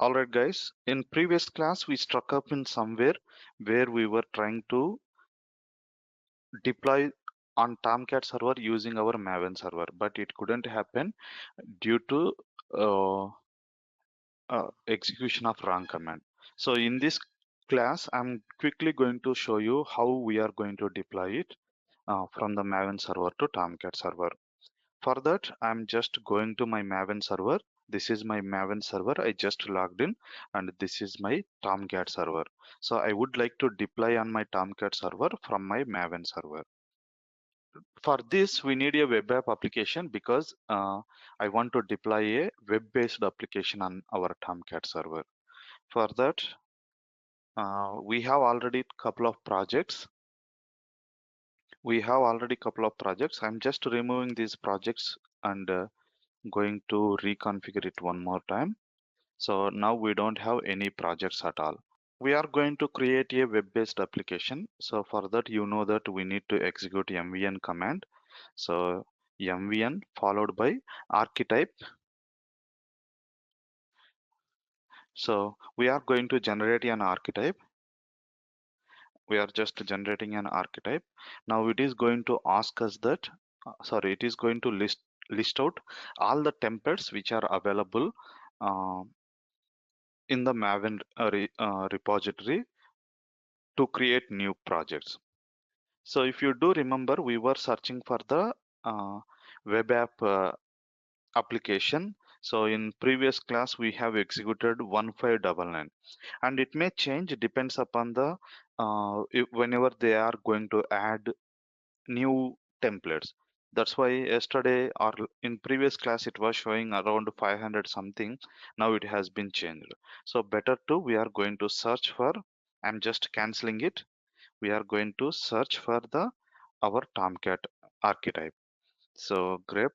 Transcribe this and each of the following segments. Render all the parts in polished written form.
Alright guys, in previous class we struck up in somewhere where we were trying to deploy on Tomcat server using our Maven server, but it couldn't happen due to uh, execution of wrong command. So in this class, I'm quickly going to show you how we are going to deploy it from the Maven server to Tomcat server. For that, I'm just going to my Maven server. This is my Maven server. I just logged in, and this is my Tomcat server. So I would like to deploy on my Tomcat server from my Maven server. For this, we need a web app application because I want to deploy a web-based application on our Tomcat server. For that, we have already couple of projects. I'm just removing these projects and going to reconfigure it one more time. So now we don't have any projects at all. We are going to create a web-based application. So for that, you know that we need to execute mvn command. So mvn followed by archetype. So we are going to generate an archetype. We are just generating an archetype. Now it is going to ask us that, it is going to list out all the templates which are available in the Maven repository to create new projects. So if you do remember, we were searching for the web app application. So in previous class, we have executed 1599, and it may change depends upon the whenever they are going to add new templates. That's why yesterday or in previous class it was showing around 500 something. Now it has been changed. So better to we are going to search for. I'm just canceling it. We are going to search for the our Tomcat archetype. So grep.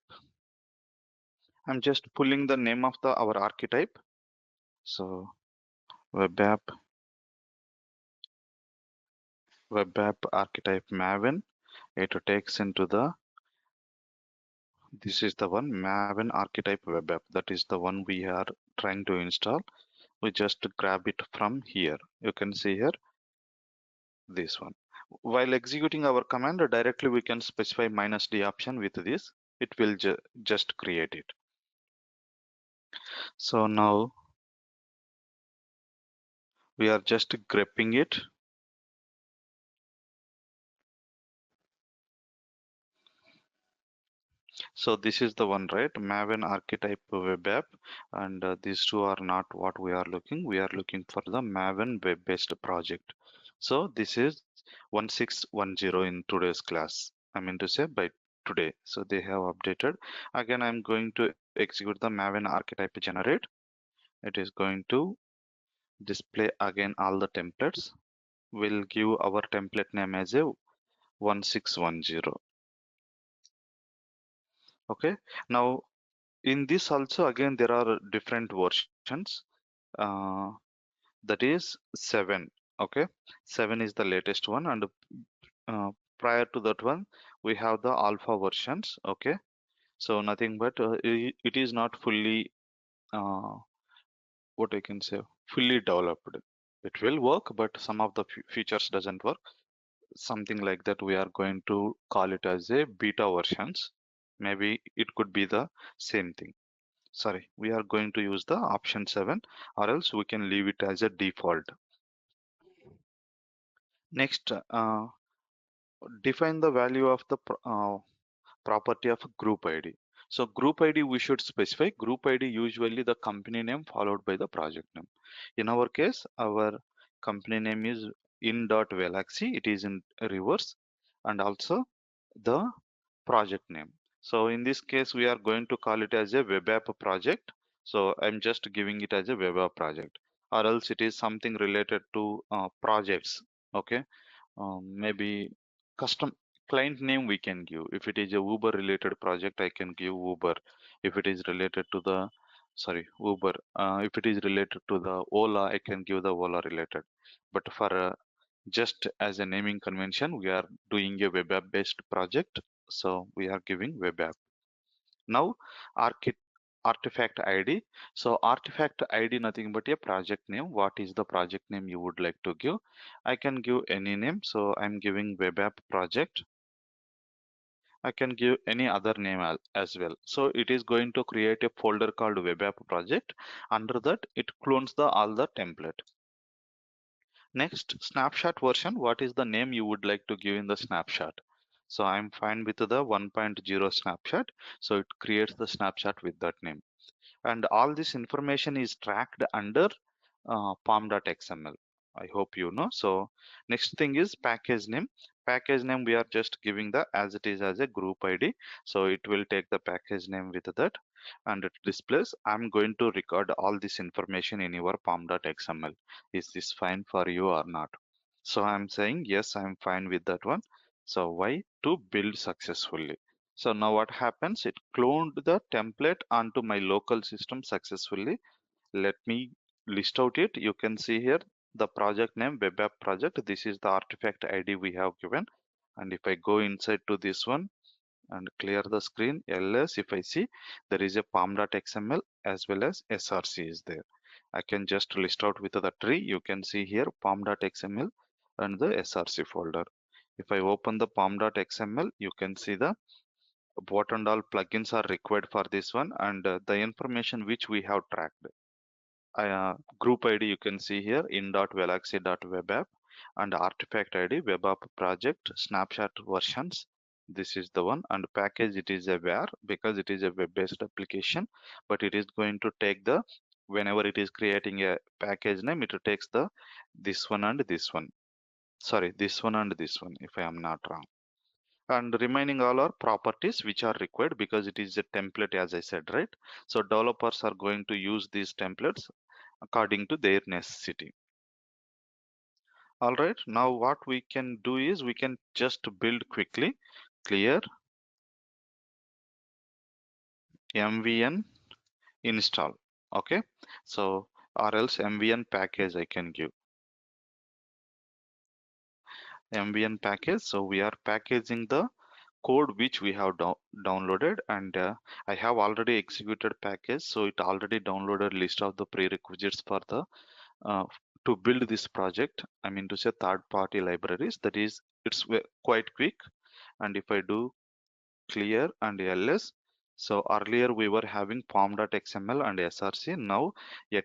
I'm just pulling the name of the our archetype. So web app archetype Maven. It takes into the this is the one Maven archetype web app. That is the one we are trying to install. We just grab it from here. You can see here this one. While executing our command directly, we can specify -d option with this. It will just create it. So now we are just grepping it. So this is the one, right? Maven archetype web app, and these two are not what we are looking. We are looking for the Maven web-based project. So this is 1610 in today's class. I mean to say by today. So they have updated. Again, I'm going to execute the Maven archetype generate. It is going to display again all the templates. We'll give our template name as a 1610. Okay. Now in this also again there are different versions. Uh, that is 7. Okay, 7 is the latest one, and prior to that one we have the alpha versions. Okay, so nothing but it is not fully what I can say fully developed. It will work, but some of the features doesn't work. Something like that we are going to call it as a beta versions. Maybe it could be the same thing. Sorry, we are going to use the option 7, or else we can leave it as a default. Next, define the value of the property of group ID. So group ID we should specify. Group ID usually the company name followed by the project name. In our case, our company name is in.Galaxy. It is in reverse, and also the project name. So in this case, we are going to call it as a web app project. So I'm just giving it as a web app project, or else it is something related to projects. Okay, maybe custom client name we can give. If it is a Uber related project, I can give Uber. If it is related to the Uber. If it is related to the Ola, I can give the Ola related. But for just as a naming convention, we are doing a web app based project, so we are giving web app. Now artifact ID. So artifact ID nothing but a project name. What is the project name you would like to give? I can give any name. So I'm giving web app project. I can give any other name as well. So it is going to create a folder called web app project. Under that, it clones all the template. Next, snapshot version. What is the name you would like to give in the snapshot? So I'm fine with the 1.0 snapshot. So it creates the snapshot with that name. And all this information is tracked under pom.xml. I hope you know. So next thing is package name. Package name we are just giving the as it is as a group ID. So it will take the package name with that and it displays. I'm going to record all this information in your pom.xml. Is this fine for you or not? So I'm saying yes, I'm fine with that one. So why? To build successfully. So now what happens? It cloned the template onto my local system successfully. Let me list out it. You can see here the project name web app project. This is the artifact ID we have given. And if I go inside to this one and clear the screen, ls, if I see there is a pom.xml as well as src is there. I can just list out with the tree. You can see here pom.xml and the src folder. If I open the pom.xml, you can see the what and all plugins are required for this one and the information which we have tracked. Group ID you can see here in.galaxy.webapp and artifact ID web app project snapshot versions. This is the one and package it is a where because it is a web-based application, but it is going to take the whenever it is creating a package name, it takes the this one and this one. Sorry, this one and this one if I am not wrong. And remaining all are properties which are required because it is a template as I said, right? So developers are going to use these templates according to their necessity. All right, now what we can do is we can just build quickly clear mvn install. Okay, so or else mvn package I can give mvn package. So we are packaging the code which we have downloaded and I have already executed package, so it already downloaded list of the prerequisites for the uh, to build this project. I mean to say third party libraries, that is it's quite quick. And if I do clear and ls, so earlier we were having pom.xml and src. Now a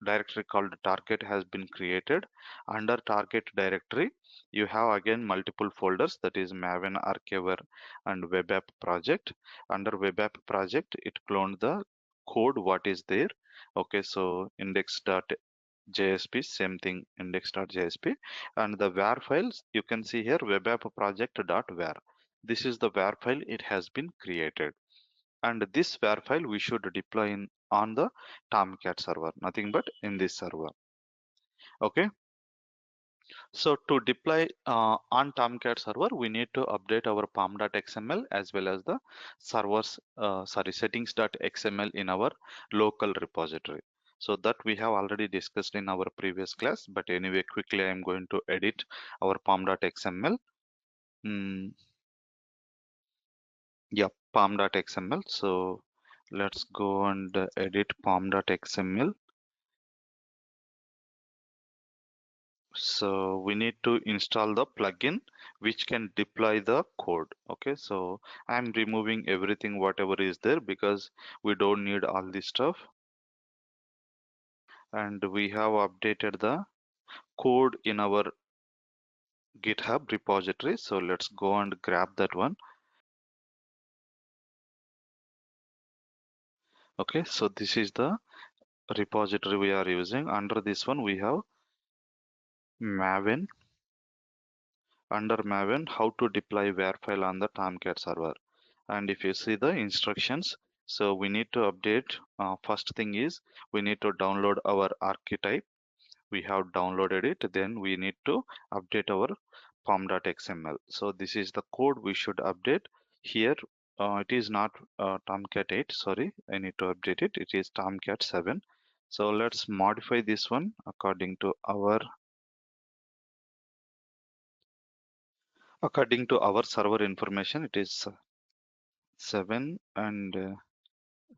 directory called target has been created. Under target directory you have again multiple folders, that is maven archiver and web app project. Under web app project it cloned the code what is there. Okay, so index.jsp, same thing, index.jsp. And the var files you can see here web app project.var. This is the var file it has been created, and this var file we should deploy in on the Tomcat server, nothing but in this server. Okay, so to deploy on Tomcat server, we need to update our pom.xml as well as the servers, settings.xml in our local repository. So that we have already discussed in our previous class, but anyway, quickly I am going to edit our pom.xml. Mm, yeah, pom.xml. So let's go and edit pom.xml. So we need to install the plugin which can deploy the code. Okay, so I'm removing everything whatever is there because we don't need all this stuff. And we have updated the code in our GitHub repository. So let's go and grab that one. Okay, so this is the repository we are using. Under this one we have Maven. Under Maven, how to deploy WAR file on the Tomcat server. And if you see the instructions, so we need to update. First thing is we need to download our archetype. We have downloaded it. Then we need to update our pom.xml. So this is the code we should update here. It is not Tomcat 8. Sorry, I need to update it. It is Tomcat 7. So let's modify this one according to our server information. It is 7 and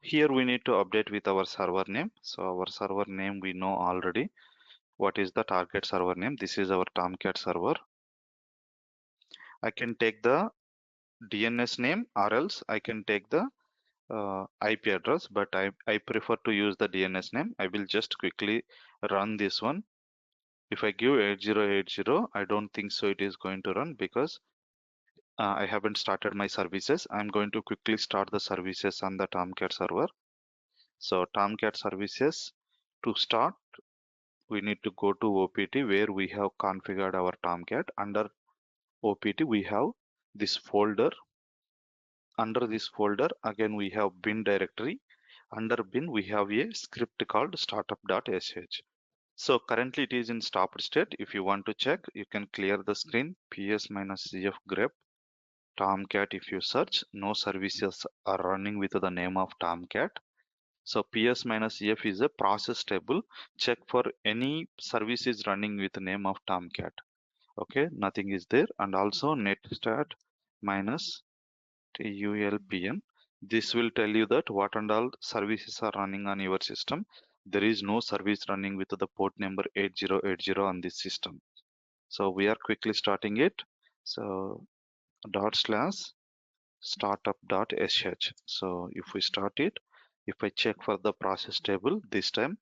Here we need to update with our server name. So our server name we know already. What is the target server name? This is our Tomcat server. I can take the DNS name or else I can take the IP address, but I prefer to use the DNS name. I will just quickly run this one. If I give 8080, I don't think so it is going to run because I haven't started my services. I'm going to quickly start the services on the Tomcat server. So Tomcat services, to start, we need to go to OPT where we have configured our Tomcat. Under OPT, we have this folder. Under this folder, again, we have bin directory. Under bin, we have a script called startup.sh. So currently it is in stopped state. If you want to check, you can clear the screen. ps-cf grep Tomcat. If you search, no services are running with the name of Tomcat. So ps-ef is a process table. Check for any services running with the name of Tomcat. Okay, nothing is there. And also netstat minus tulpn. This will tell you that what and all services are running on your system. There is no service running with the port number 8080 on this system. So we are quickly starting it. So /startup.sh. So if we start it, if I check for the process table, this time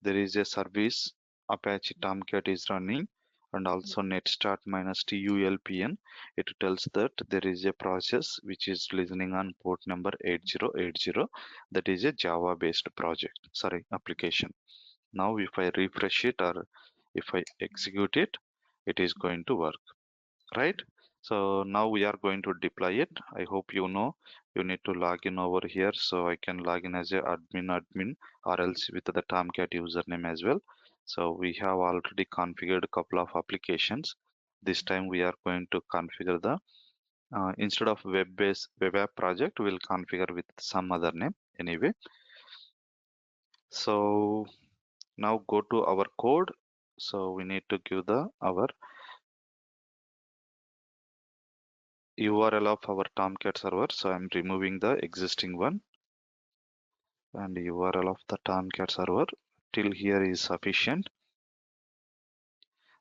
there is a service Apache Tomcat is running, and also netstat minus tulpn. It tells that there is a process which is listening on port number 8080. That is a Java based application. Now if I refresh it or if I execute it, it is going to work, right? So now we are going to deploy it. I hope you know you need to log in over here. So I can log in as a admin or else with the Tomcat username as well. So we have already configured a couple of applications. This time we are going to configure the instead of web-based web app project, we'll configure with some other name anyway. So now go to our code. So we need to give the our URL of our Tomcat server. So I'm removing the existing one, and URL of the Tomcat server till here is sufficient.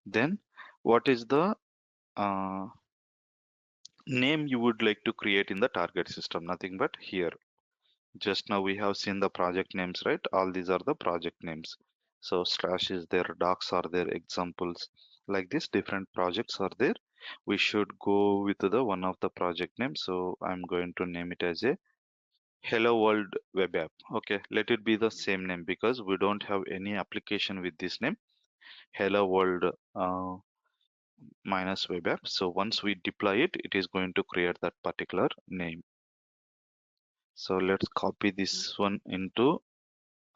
Then what is the uh, name you would like to create in the target system? Nothing but here. Just now we have seen the project names, right? All these are the project names. So slash is there, docs are there, examples like this, different projects are there. We should go with the one of the project names. So I'm going to name it as a Hello World web app. Okay, let it be the same name because we don't have any application with this name, Hello World minus web app. So once we deploy it, it is going to create that particular name. So let's copy this one into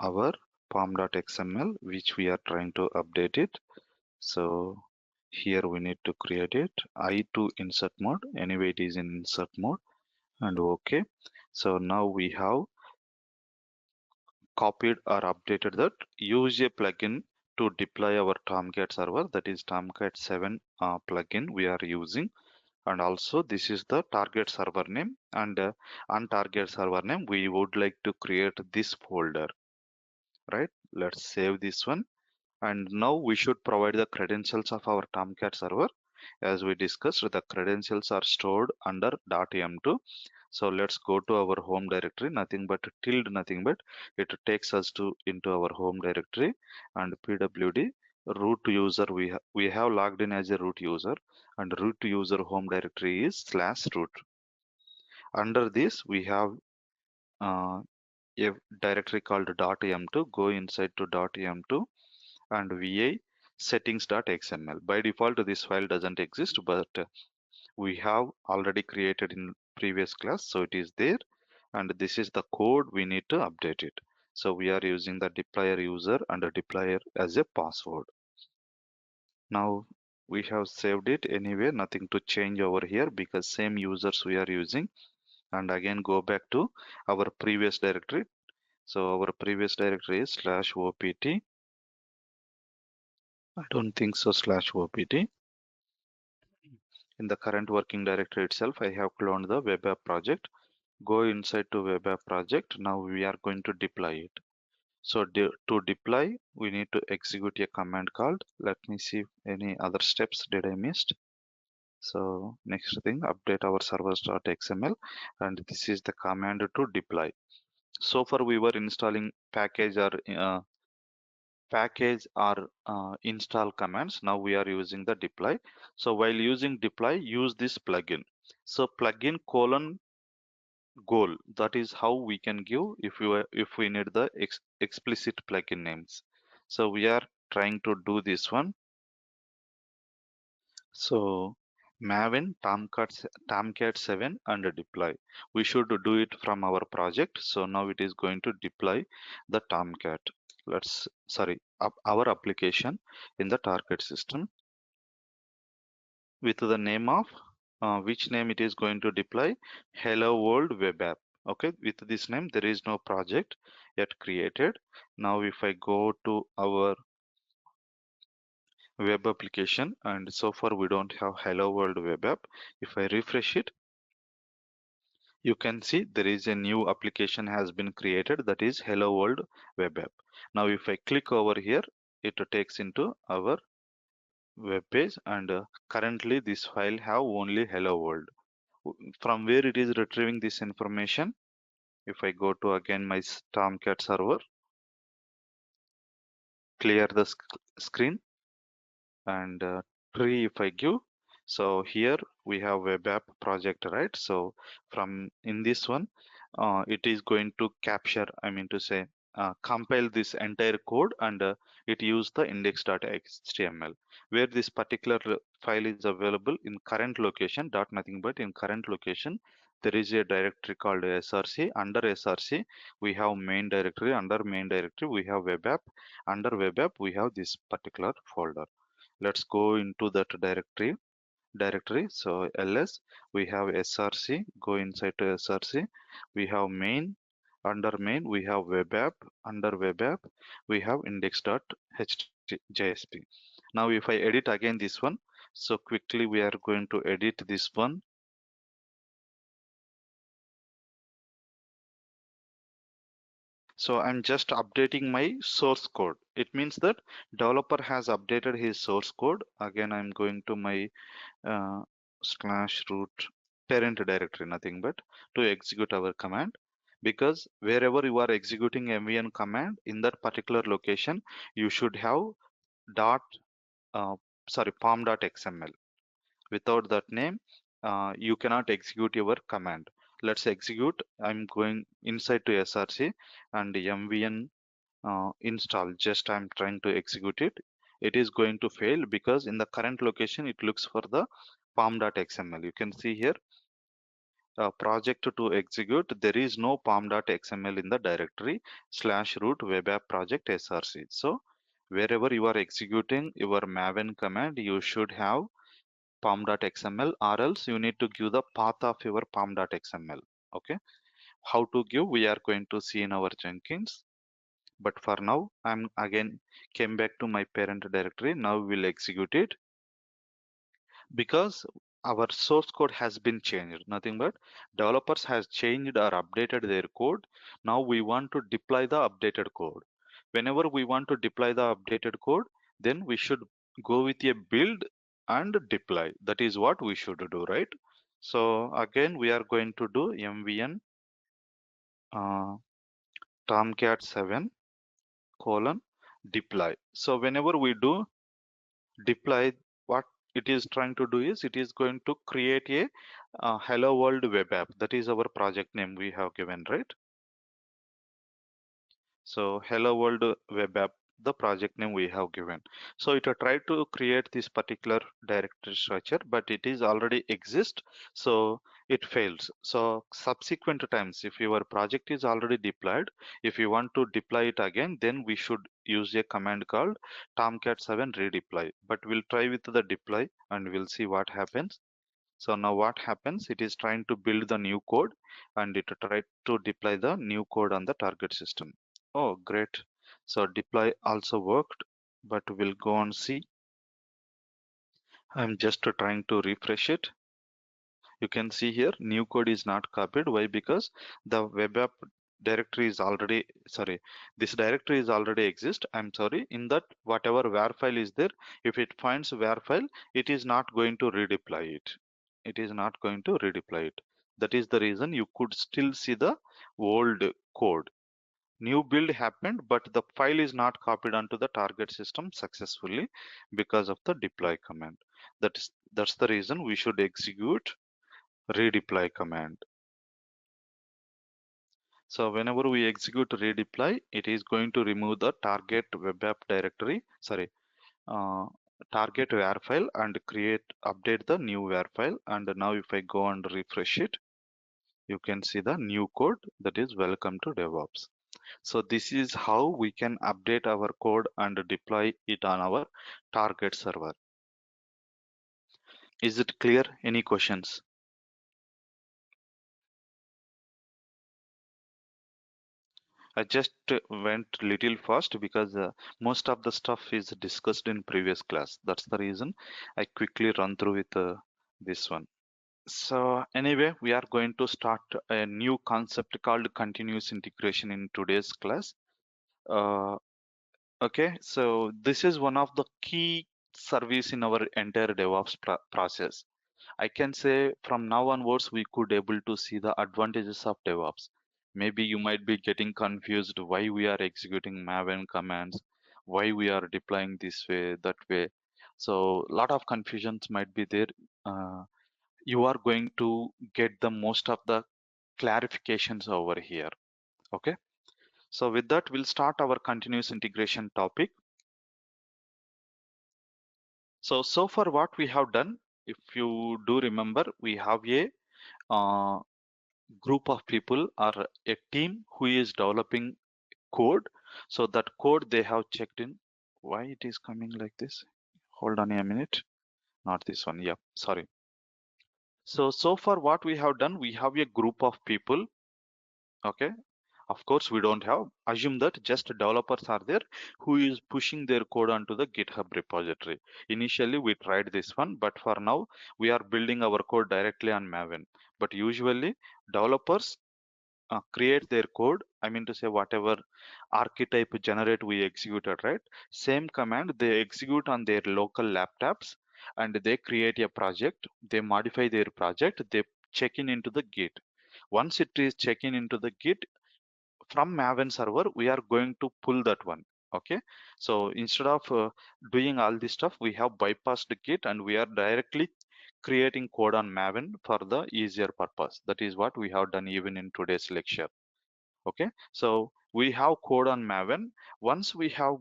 our pom.xml, which we are trying to update it. So here we need to create it. I to insert mode. Anyway, it is in insert mode, and okay. So now we have copied or updated that. Use a plugin to deploy our Tomcat server, that is Tomcat 7 plugin we are using. And also this is the target server name, and on target server name we would like to create this folder, right? Let's save this one. And now we should provide the credentials of our Tomcat server. As we discussed, the credentials are stored under .m2. So let's go to our home directory, nothing but tilde, nothing but it takes us to into our home directory, and pwd root user, we have logged in as a root user, and root user home directory is /root. Under this we have uh, a directory called .m2. Go inside to .m2 and va settings.xml. By default this file doesn't exist, but we have already created in previous class, so it is there, and this is the code we need to update it. So we are using the deployer user and the deployer as a password. Now we have saved it anyway, nothing to change over here because same users we are using. And again go back to our previous directory. So our previous directory is /opt. I don't think so /opt. In the current working directory itself, I have cloned the web app project. Go inside to web app project. Now we are going to deploy it. So to deploy, we need to execute a command called, let me see if any other steps did I missed. So next thing, update our servers.xml, and this is the command to deploy. So far we were installing package or install commands. Now we are using the deploy. So while using deploy, use this plugin. So plugin colon goal. That is how we can give if we need the explicit plugin names. So we are trying to do this one. So Maven Tomcat 7 and deploy. We should do it from our project. So now it is going to deploy the Tomcat. Our application in the target system with the name of which name it is going to deploy. Hello World Web App. Okay, with this name there is no project yet created. Now if I go to our web application, and so far we don't have Hello World Web App. If I refresh it, you can see there is a new application has been created, that is Hello World Web App. Now if I click over here, it takes into our web page, and currently this file have only Hello World. From where it is retrieving this information? If I go to again my Tomcat server, clear the screen, and tree if I give. So here we have web app project, right? So from in this one, it is going to capture, I mean to say, compile this entire code, and it use the index.html, where this particular file is available in current location, dot nothing but in current location. There is a directory called src. Under src, we have main directory. Under main directory, we have web app. Under web app, we have this particular folder. Let's go into that directory. So ls, we have src. Go inside to src. We have main. Under main, we have web app. Under web app, we have index.jsp. Now if I edit again this one, so quickly we are going to edit this one. So I'm just updating my source code. It means that developer has updated his source code. Again, I'm going to my /root parent directory, nothing but to execute our command, because wherever you are executing mvn command, in that particular location you should have dot uh, pom.xml. Without that name, you cannot execute your command. Let's execute. I'm going inside to src and mvn install. Just I'm trying to execute it. It is going to fail because in the current location it looks for the pom.xml. You can see here project to execute. There is no pom.xml in the directory /root web app project src. So wherever you are executing your maven command, you should have pom.xml, or else you need to give the path of your pom.xml. Okay, how to give we are going to see in our Jenkins. But for now, I'm again came back to my parent directory. Now we'll execute it because our source code has been changed. Nothing but developers has changed or updated their code. Now we want to deploy the updated code. Whenever we want to deploy the updated code, then we should go with a build and deploy. That is what we should do, right? So again, we are going to do mvn uh, tomcat 7 colon deploy. So whenever we do deploy, what it is trying to do is it is going to create a hello world web app. That is our project name we have given, right? So hello world web app, the project name we have given. So it tried to create this particular directory structure, but it is already exist, so it fails. So subsequent times, if your project is already deployed, if you want to deploy it again, then we should use a command called tomcat 7 redeploy. But we'll try with the deploy and we'll see what happens. So now what happens, it is trying to build the new code, and it tried to deploy the new code on the target system. Oh, great. So deploy also worked, but we'll go and see. I'm just trying to refresh it. You can see here new code is not copied. Why? Because the web app directory is already, sorry, this directory is already exist. I'm sorry, in that whatever var file is there, if it finds var file, it is not going to redeploy it. It is not going to redeploy it. That is the reason you could still see the old code. New build happened, but the file is not copied onto the target system successfully because of the deploy command. That's the reason we should execute redeploy command. So whenever we execute redeploy, it is going to remove the target web app directory, sorry, uh, target var file and update the new var file. And now if I go and refresh it, you can see the new code, that is welcome to DevOps. So this is how we can update our code and deploy it on our target server. Is it clear? Any questions? I just went little fast because most of the stuff is discussed in previous class. That's the reason I quickly run through with this one. So anyway, we are going to start a new concept called continuous integration in today's class. Uh, okay, so this is one of the key service in our entire DevOps process. I can say from now onwards, we could able to see the advantages of DevOps. Maybe you might be getting confused why we are executing Maven commands, why we are deploying this way, that way. So a lot of confusions might be there. Uh, you are going to get the most of the clarifications over here. Okay. So with that, we'll start our continuous integration topic. So far what we have done, if you do remember, we have a uh, group of people or a team who is developing code. So that code they have checked in. Why it is coming like this? Hold on a minute. Not this one. Yeah, sorry. So far what we have done, we have a group of people. Okay. Of course, we don't have. Assume that just developers are there who is pushing their code onto the GitHub repository. Initially, we tried this one, but for now, we are building our code directly on Maven. But usually, developers create their code. I mean to say, whatever archetype generate we executed, right? Same command they execute on their local laptops, and they create a project. They modify their project. They check in into the Git. Once it is checking into the Git, from Maven server, we are going to pull that one. Okay, so instead of doing all this stuff, we have bypassed the Git and we are directly creating code on Maven for the easier purpose. That is what we have done even in today's lecture. Okay, so we have code on Maven. Once we have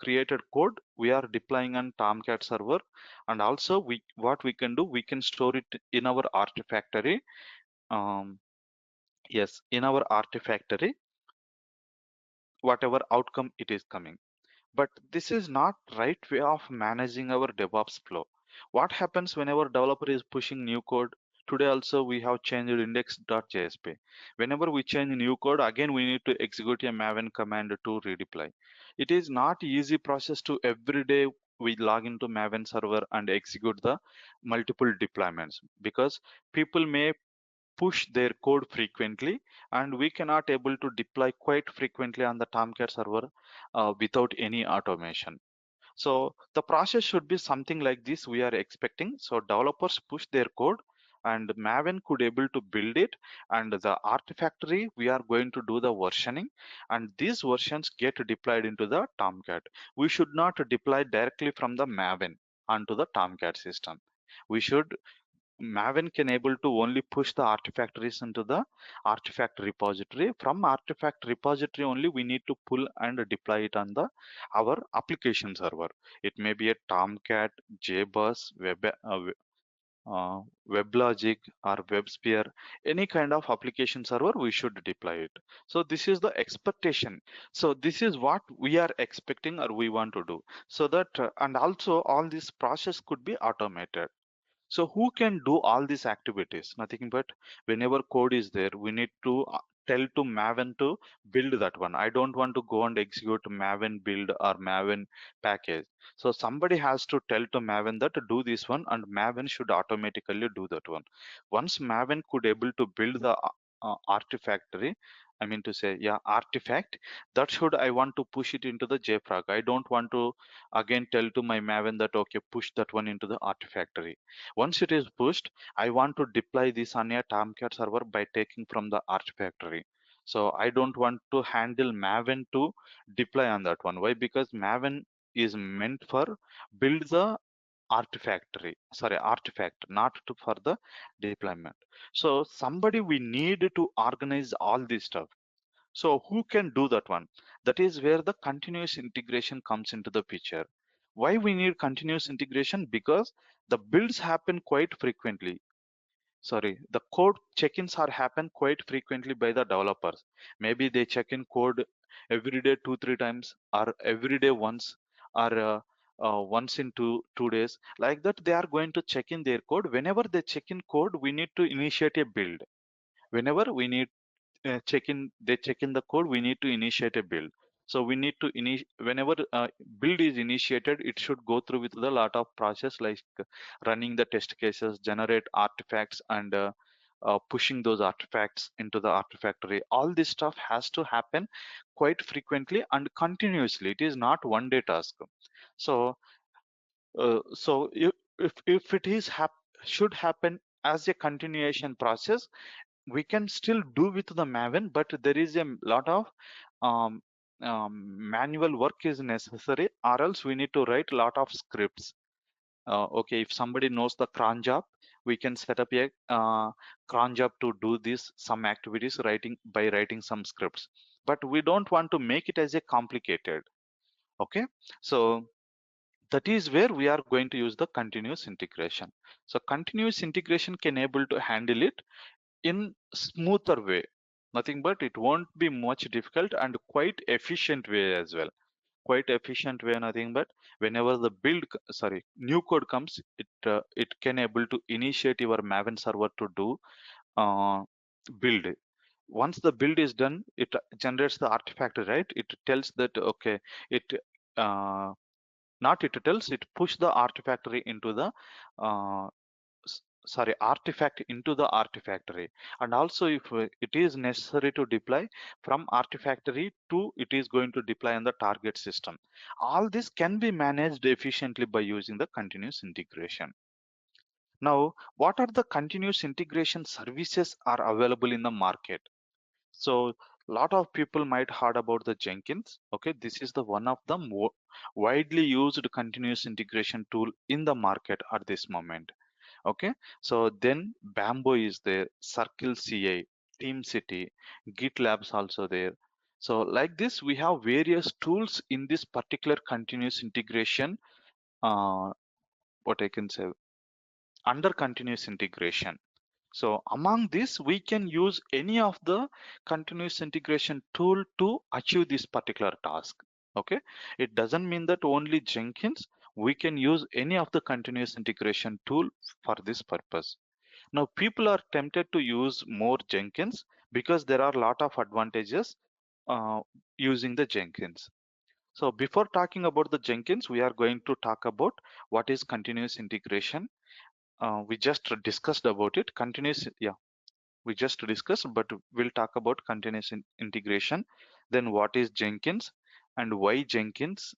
created code, we are deploying on Tomcat server, and also what we can do, we can store it in our artifactory. Um, yes, in our artifactory, whatever outcome it is coming. But this is not right way of managing our DevOps flow. What happens whenever developer is pushing new code? Today also we have changed index.jsp. Whenever we change new code, again we need to execute a Maven command to redeploy. It is not easy process to every day we log into Maven server and execute the multiple deployments, because people may push their code frequently and we cannot able to deploy quite frequently on the Tomcat server without any automation. So the process should be something like this we are expecting. So developers push their code and Maven could able to build it, and the artifactory we are going to do the versioning, and these versions get deployed into the Tomcat. We should not deploy directly from the Maven onto the Tomcat system. We should Maven can able to only push the artifactories into the artifact repository. From artifact repository only we need to pull and deploy it on the our application server. It may be a Tomcat, JBus, WebLogic or WebSphere, any kind of application server we should deploy it. So this is the expectation. So this is what we are expecting or we want to do. So that and also all this process could be automated. So who can do all these activities? Nothing but whenever code is there, we need to tell to Maven to build that one. I don't want to go and execute Maven build or Maven package. So somebody has to tell to Maven that to do this one, and Maven should automatically do that one. Once Maven could able to build the artifactory, I mean to say, yeah, artifact, that should I want to push it into the JFrog. I don't want to again tell to my Maven that, okay, push that one into the artifactory. Once it is pushed, I want to deploy this on a Tomcat server by taking from the artifactory. So I don't want to handle Maven to deploy on that one. Why? Because Maven is meant for build the artifact, not to for the deployment. So somebody we need to organize all this stuff. So who can do that one? That is where the continuous integration comes into the picture. Why we need continuous integration? Because the builds happen quite frequently. Sorry, the code check-ins are happen quite frequently by the developers. Maybe they check in code every day 2 3 times, or every day once, or once in two days. Like that, they are going to check in their code. Whenever they check in code, we need to initiate a build. Whenever we need they check in the code, we need to initiate a build. So we need to whenever build is initiated, it should go through with a lot of process, like running the test cases, generate artifacts, and pushing those artifacts into the artifactory. All this stuff has to happen quite frequently and continuously. It is not one day task. So if it is should happen as a continuation process, we can still do with the Maven, but there is a lot of um, manual work is necessary, or else we need to write a lot of scripts. Okay, if somebody knows the cron job, we can set up a cron job to do this some activities by writing some scripts. But we don't want to make it as a complicated. Okay, so that is where we are going to use the continuous integration. So continuous integration can able to handle it in smoother way, nothing but it won't be much difficult, and quite efficient way as well. Quite efficient way, nothing but whenever the new code comes, it can able to initiate your Maven server to do uh, build. Once the build is done, it generates the artifact, right? It tells that, okay, it uh, not it tells, it push the artifactory into the uh, artifact into the artifactory. And also, if it is necessary to deploy from artifactory to it is going to deploy on the target system, all this can be managed efficiently by using the continuous integration. Now, what are the continuous integration services are available in the market? So a lot of people might heard about the Jenkins. Okay, this is the one of the more widely used continuous integration tool in the market at this moment. Okay, so then Bamboo is there, Circle CA, TeamCity, GitLab's also there. So like this, we have various tools in this particular continuous integration. What I can say under continuous integration. So among this, we can use any of the continuous integration tool to achieve this particular task. Okay, it doesn't mean that only Jenkins. We can use any of the continuous integration tool for this purpose. Now, people are tempted to use more Jenkins because there are a lot of advantages using the Jenkins. So before talking about the Jenkins, we are going to talk about what is continuous integration. We just discussed about it. We just discussed, but we'll talk about continuous integration. Then what is Jenkins and why Jenkins,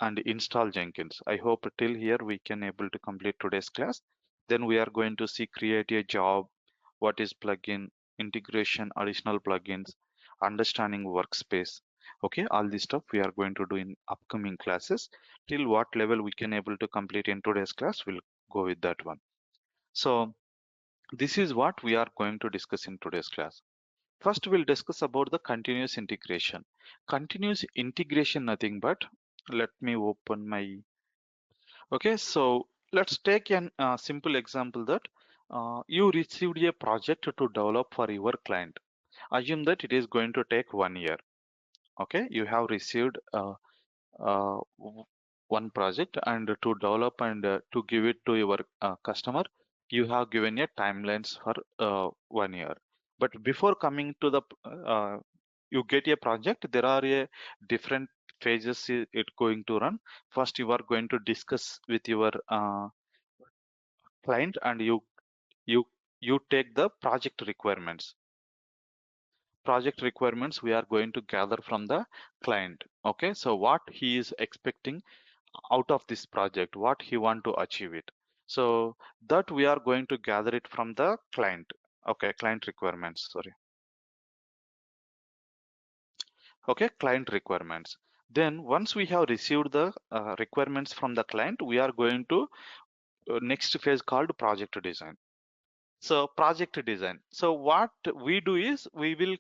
and install Jenkins. I hope till here we can able to complete today's class. Then we are going to see create a job, what is plugin, integration, additional plugins, understanding workspace. Okay, all this stuff we are going to do in upcoming classes. Till what level we can able to complete in today's class, we'll go with that one. So this is what we are going to discuss in today's class. First, we'll discuss about the continuous integration. Continuous integration, nothing but, let me open my, okay, so let's take an simple example that you received a project to develop for your client. Assume that it is going to take 1 year. Okay, you have received one project, and to develop and to give it to your customer, you have given a timelines for 1 year. But before coming to the you get a project, there are a different phases it going to run. First, you are going to discuss with your client, and you you take the project requirements. Project requirements we are going to gather from the client. Okay, so what he is expecting out of this project, what he want to achieve it. So that we are going to gather it from the client. Okay, client requirements, sorry. Okay, client requirements. Then once we have received the requirements from the client, we are going to next phase called project design. So project design. So what we do is we will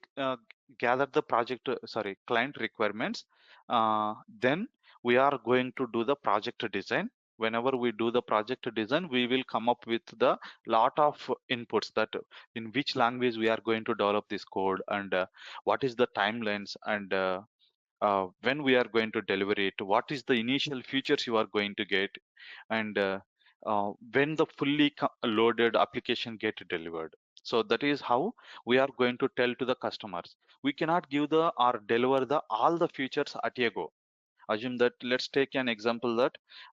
gather the project, sorry, client requirements. Then we are going to do the project design. Whenever we do the project design, we will come up with the lot of inputs that in which language we are going to develop this code, and what is the timelines, and when we are going to deliver it, what is the initial features you are going to get, and when the fully loaded application get delivered. So that is how we are going to tell to the customers. We cannot give the or deliver the all the features at a go. Assume that, let's take an example that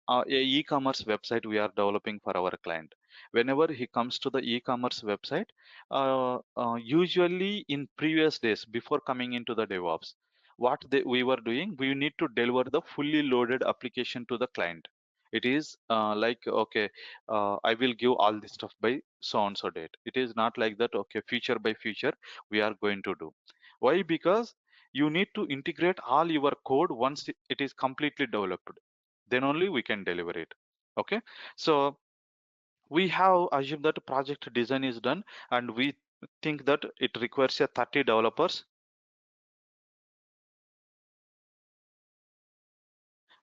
a e-commerce website we are developing for our client. Whenever he comes to the e-commerce website, usually in previous days before coming into the DevOps, we were doing, we need to deliver the fully loaded application to the client. It is like, okay, I will give all this stuff by so and so date. It is not like that. Okay, feature by feature we are going to do. Why? Because you need to integrate all your code once it is completely developed, then only we can deliver it. Okay, so we have assumed that project design is done, and we think that it requires a 30 developers.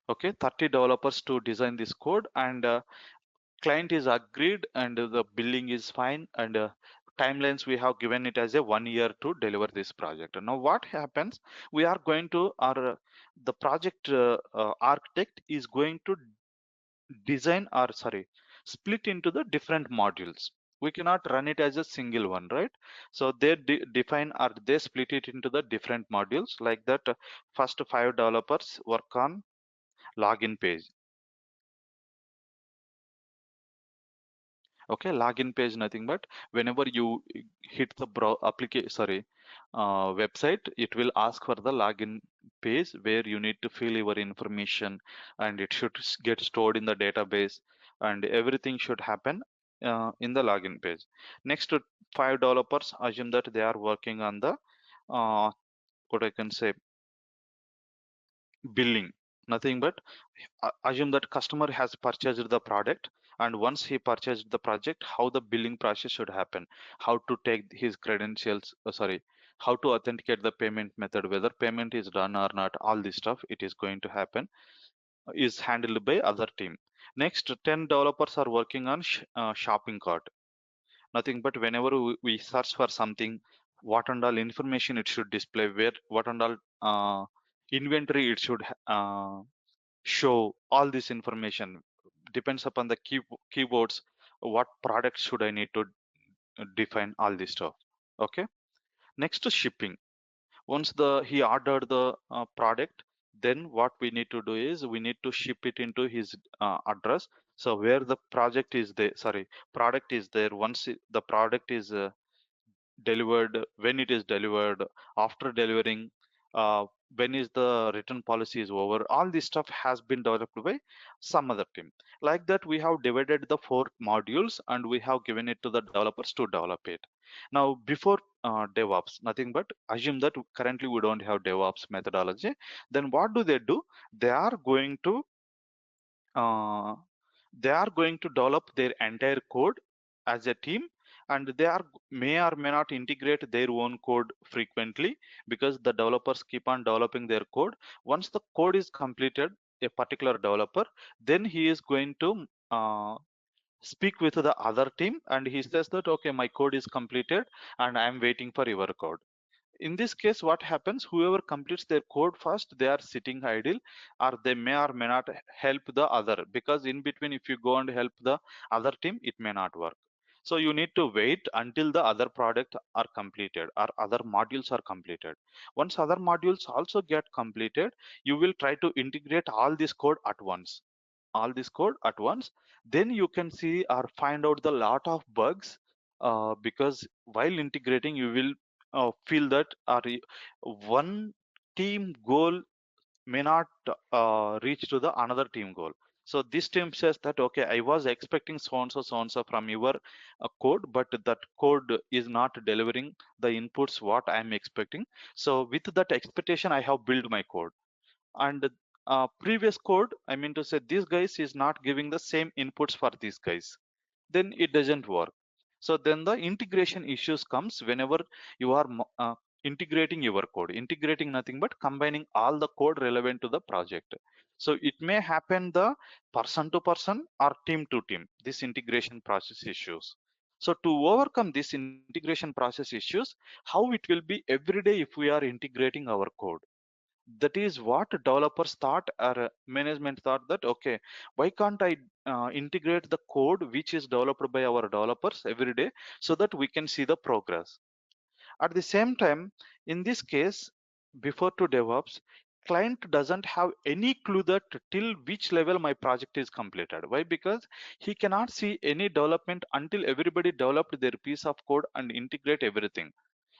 Okay, 30 developers to design this code, and client is agreed, and the billing is fine, and timelines we have given it as a 1 year to deliver this project. Now what happens, we are going to, our the project architect is going to design, or sorry, split into the different modules. We cannot run it as a single one, right? So they define, or they split it into the different modules, like that. First 5 developers work on login page. Okay, login page, nothing but whenever you hit the application, sorry, website, it will ask for the login page where you need to fill your information, and it should get stored in the database, and everything should happen in the login page. Next, 5 developers, assume that they are working on the what I can say, billing, nothing but assume that customer has purchased the product, and once he purchased the project, how the billing process should happen, how to take his credentials, sorry, how to authenticate the payment method, whether payment is done or not, all this stuff it is going to happen, is handled by other team. Next, 10 developers are working on shopping cart, nothing but whenever we search for something, what and all information it should display, where what and all inventory it should show, all this information depends upon the keywords, what product should I need to define, all this stuff. Okay, next is shipping. Once he ordered the product, then what we need to do is we need to ship it into his address. So where the project is there, sorry, product is there, once the product is delivered, when it is delivered, after delivering, uh, when is the return policy is over, all this stuff has been developed by some other team. Like that, we have divided the 4 modules, and we have given it to the developers to develop it. Now before DevOps, nothing but assume that currently we don't have DevOps methodology, then what do? They are going to uh, develop their entire code as a team, and they are may or may not integrate their own code frequently, because the developers keep on developing their code. Once the code is completed, a particular developer, then he is going to speak with the other team, and he says that, okay, my code is completed and I am waiting for your code. In this case, what happens, whoever completes their code first, they are sitting idle, or may not help the other, because in between, if you go and help the other team, it may not work. So you need to wait until the other product are completed or other modules are completed. Once other modules also get completed, you will try to integrate all this code at once. All this code at once, then you can see or find out the lot of bugs, because while integrating you will feel that one team goal may not reach to the another team goal. So this team says that, okay, I was expecting so and so from your code, but that code is not delivering the inputs what I am expecting. So with that expectation I have built my code, and previous code, I mean to say, this guys is not giving the same inputs for these guys, then it doesn't work. So then the integration issues comes whenever you are integrating your code, integrating nothing but combining all the code relevant to the project. So it may happen the person to person or team to team, this integration process issues. So to overcome this integration process issues, how it will be every day if we are integrating our code. That is what developers thought, or management thought, that okay, why can't I integrate the code which is developed by our developers every day, so that we can see the progress. At the same time, in this case, before to DevOps, client doesn't have any clue that till which level my project is completed. Why? Because he cannot see any development until everybody developed their piece of code and integrate everything.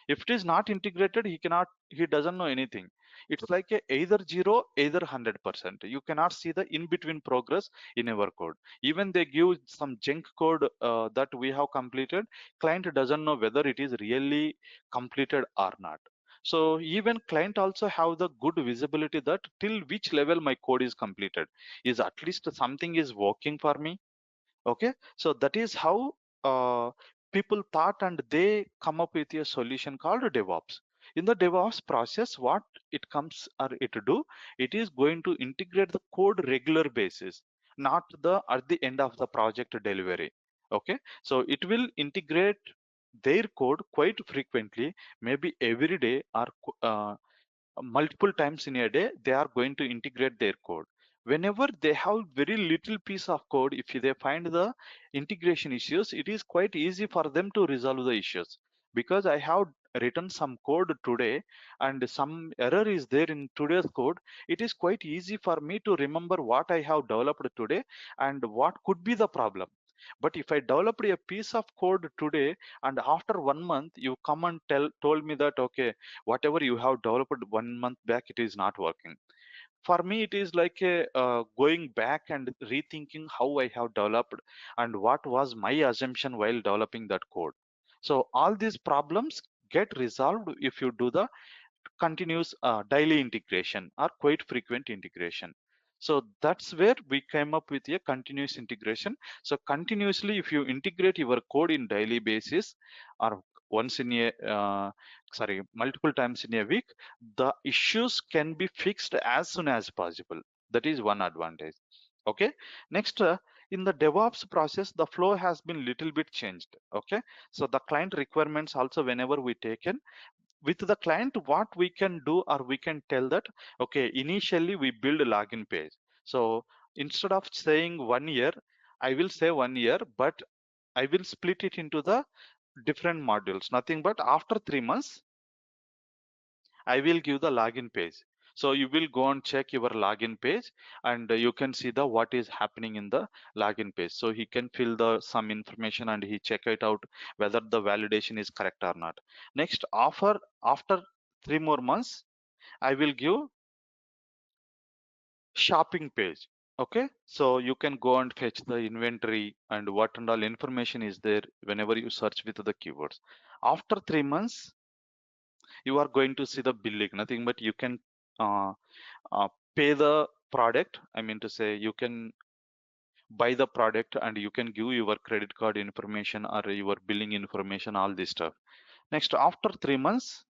If it is not integrated, he doesn't know anything. It's like a either zero, either 100%. You cannot see the in between progress in our code. Even they give some junk code that we have completed, client doesn't know whether it is really completed or not. So even client also have the good visibility that till which level my code is completed, is at least something is working for me. Okay, so that is how people thought, and they come up with a solution called DevOps. In the DevOps process, what it comes or it do, it is going to integrate the code regular basis, not the at the end of the project delivery. Okay, so it will integrate their code quite frequently, maybe every day or multiple times in a day. They are going to integrate their code. Whenever they have very little piece of code, if they find the integration issues, it is quite easy for them to resolve the issues. Because I have written some code today and some error is there in today's code, it is quite easy for me to remember what I have developed today and what could be the problem. But if I developed a piece of code today and after 1 month you come and told me that, okay, whatever you have developed 1 month back, it is not working. For me, it is like a going back and rethinking how I have developed and what was my assumption while developing that code. So all these problems get resolved if you do the continuous daily integration or quite frequent integration. So that's where we came up with a continuous integration. So continuously, if you integrate your code in daily basis or once in a multiple times in a week, the issues can be fixed as soon as possible. That is one advantage. Okay, next, in the DevOps process, the flow has been little bit changed. Okay, so the client requirements also, whenever we take in with the client, what we can do, or we can tell that, okay, initially we build a login page. So instead of saying 1 year, I will say 1 year, but I will split it into the different modules. Nothing but after 3 months, I will give the login page. So you will go and check your login page, and you can see the what is happening in the login page. So he can fill the some information and he check it out whether the validation is correct or not. Next, after 3 more months, I will give shopping page. Okay, so you can go and fetch the inventory and what and all information is there whenever you search with the keywords. After 3 months, you are going to see the billing. Nothing but you can uh, pay the product. I mean to say, you can buy the product and you can give your credit card information or your billing information, all this stuff. Next, after 3 months,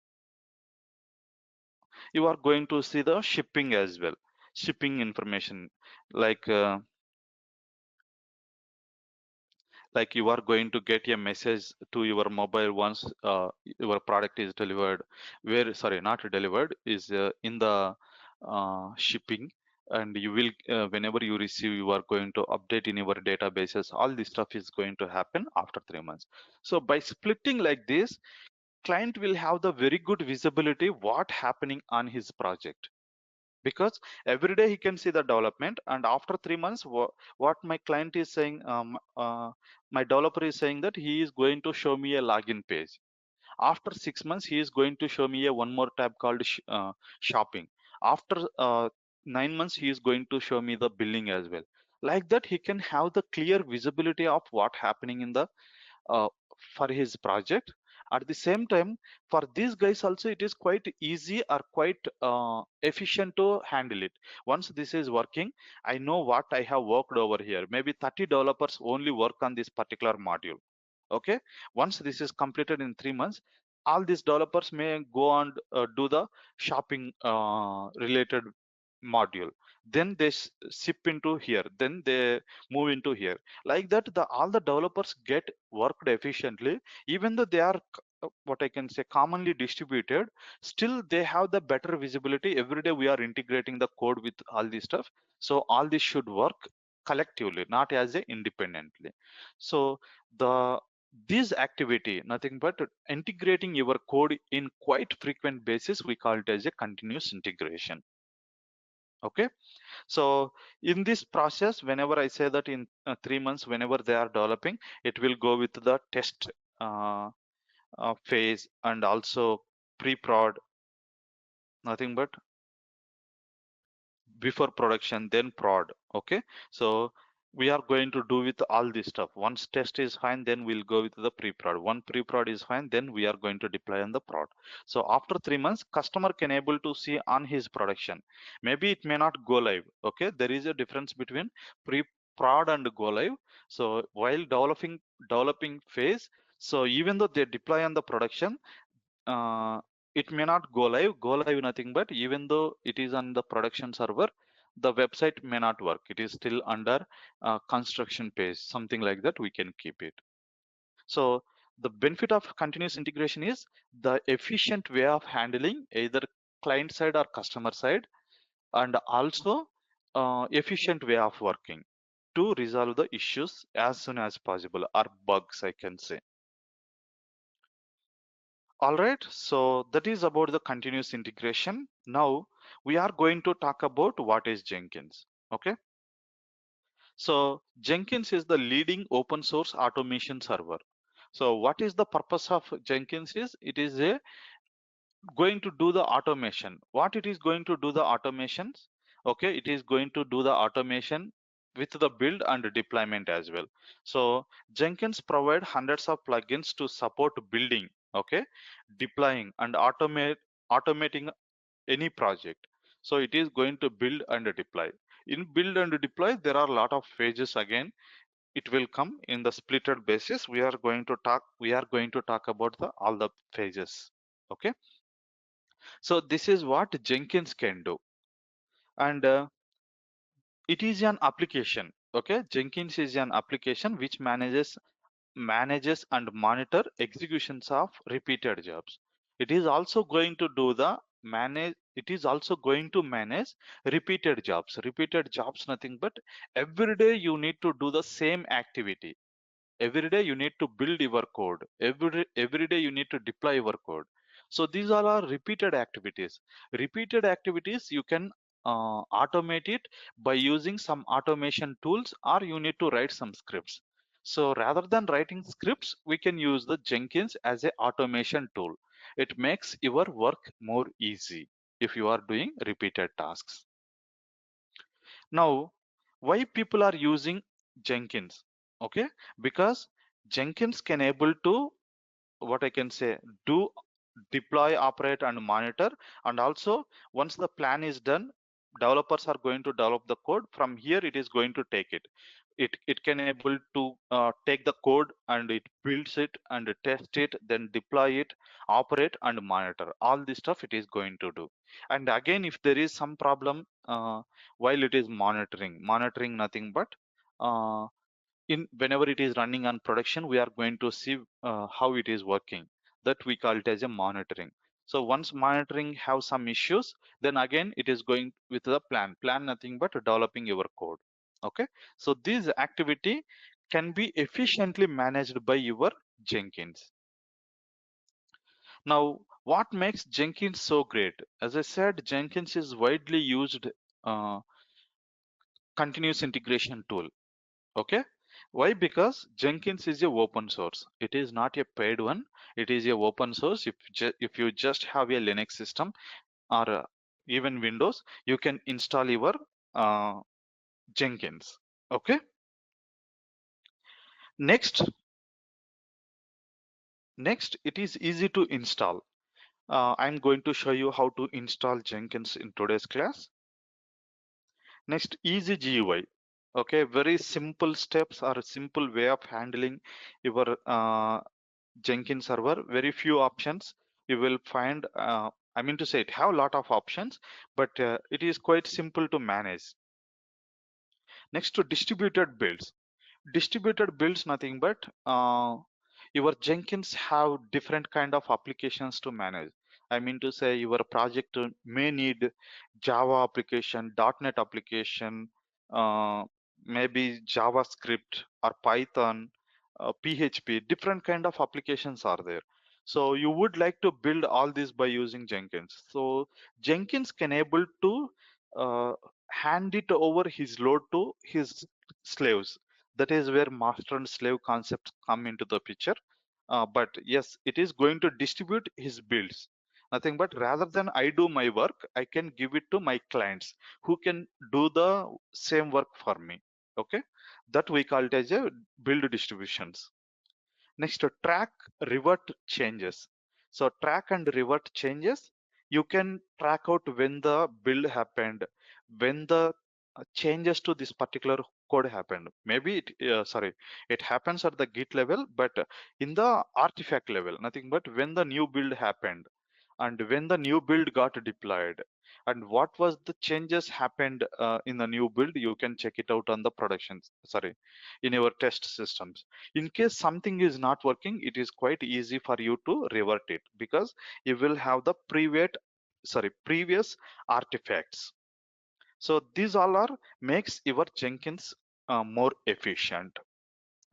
you are going to see the shipping as well. Shipping information, like you are going to get a message to your mobile once your product is delivered, where, sorry, not delivered, is in the shipping. and you will whenever you receive, you are going to update in your databases. All this stuff is going to happen after 3 months. So by splitting like this, client will have the very good visibility what happening on his project, because every day he can see the development. And after 3 months, what my client is saying, my developer is saying that he is going to show me a login page. After 6 months, he is going to show me a one more tab called shopping. After 9 months, he is going to show me the billing as well. Like that, he can have the clear visibility of what happening in the uh, for his project. At the same time, for these guys also, it is quite easy or quite efficient to handle it. Once this is working, I know what I have worked over here. Maybe 30 developers only work on this particular module. Okay, once this is completed in 3 months, all these developers may go on do the shopping related module. Then they ship into here, then they move into here. Like that, the all the developers get worked efficiently. Even though they are what I can say commonly distributed, still they have the better visibility. Every day we are integrating the code with all this stuff, so all this should work collectively, not as a independently. So the this activity, nothing but integrating your code in quite frequent basis, we call it as a continuous integration. Okay, so in this process, whenever I say that in 3 months, whenever they are developing, it will go with the test phase, and also pre-prod, nothing but before production, then prod. Okay, so we are going to do with all this stuff. Once test is fine, then we'll go with the pre-prod. One pre-prod is fine, then we are going to deploy on the prod. So after 3 months, customer can able to see on his production. Maybe it may not go live. Okay, there is a difference between pre-prod and go live. So while developing phase, so even though they deploy on the production, uh, it may not go live nothing but even though it is on the production server, the website may not work. It is still under construction phase, something like that we can keep it. So the benefit of continuous integration is the efficient way of handling either client side or customer side, and also efficient way of working to resolve the issues as soon as possible, or bugs I can say. All right, so that is about the continuous integration. Now we are going to talk about what is Jenkins. Okay, so Jenkins is the leading open source automation server. So what is the purpose of Jenkins is it is a going to do the automation. What it is going to do the automations? Okay, it is going to do the automation with the build and deployment as well. So Jenkins provide hundreds of plugins to support building, okay, deploying and automating any project. So it is going to build and deploy. In build and deploy, there are a lot of phases again. It will come in the splitted basis. We are going to talk about the all the phases. Okay, so this is what Jenkins can do, and it is an application. Okay, Jenkins is an application which manages and monitor executions of repeated jobs. It is also going to do the manage. It is also going to manage repeated jobs. Repeated jobs, nothing but every day you need to do the same activity. Every day you need to build your code. Every day you need to deploy your code. So these all are repeated activities. Repeated activities you can automate it by using some automation tools, or you need to write some scripts. So rather than writing scripts, we can use the Jenkins as a automation tool. It makes your work more easy if you are doing repeated tasks. Now, why people are using Jenkins? Okay, because Jenkins can able to, what I can say, do deploy, operate, and monitor. And also, once the plan is done, developers are going to develop the code. From here, it is going to take it. It can able to take the code and it builds it and test it, then deploy it, operate and monitor. All this stuff it is going to do. And again, if there is some problem while it is monitoring nothing but in whenever it is running on production, we are going to see how it is working. That we call it as a monitoring. So once monitoring have some issues, then again it is going with the plan nothing but developing your code. Okay, so this activity can be efficiently managed by your Jenkins. Now, what makes Jenkins so great? As I said, Jenkins is widely used uh, continuous integration tool. Okay, why? Because Jenkins is a open source. It is not a paid one. It is a open source. If you just have a Linux system or even Windows, you can install your uh, Jenkins. Okay. Next, it is easy to install. I'm going to show you how to install Jenkins in today's class. Next, easy GUI. Okay, very simple steps or a simple way of handling your Jenkins server. Very few options you will find. I mean to say it have a lot of options, but it is quite simple to manage. Next to distributed builds. Distributed builds nothing but your Jenkins have different kind of applications to manage. I mean to say your project may need Java application, .NET application, uh, maybe JavaScript or Python, PHP, different kind of applications are there. So you would like to build all this by using Jenkins. So Jenkins can able to uh, hand it over his load to his slaves. That is where master and slave concepts come into the picture. But yes, it is going to distribute his builds. Nothing but rather than I do my work, I can give it to my clients who can do the same work for me. Okay, that we call it as a build distributions. Next, track revert changes. So track and revert changes, you can track out when the build happened, when the changes to this particular code happened. Maybe it happens at the Git level, but in the artifact level, nothing but when the new build happened and when the new build got deployed and what was the changes happened in the new build, you can check it out on the in your test systems. In case something is not working, it is quite easy for you to revert it because you will have the previous artifacts. So these all are makes your Jenkins more efficient.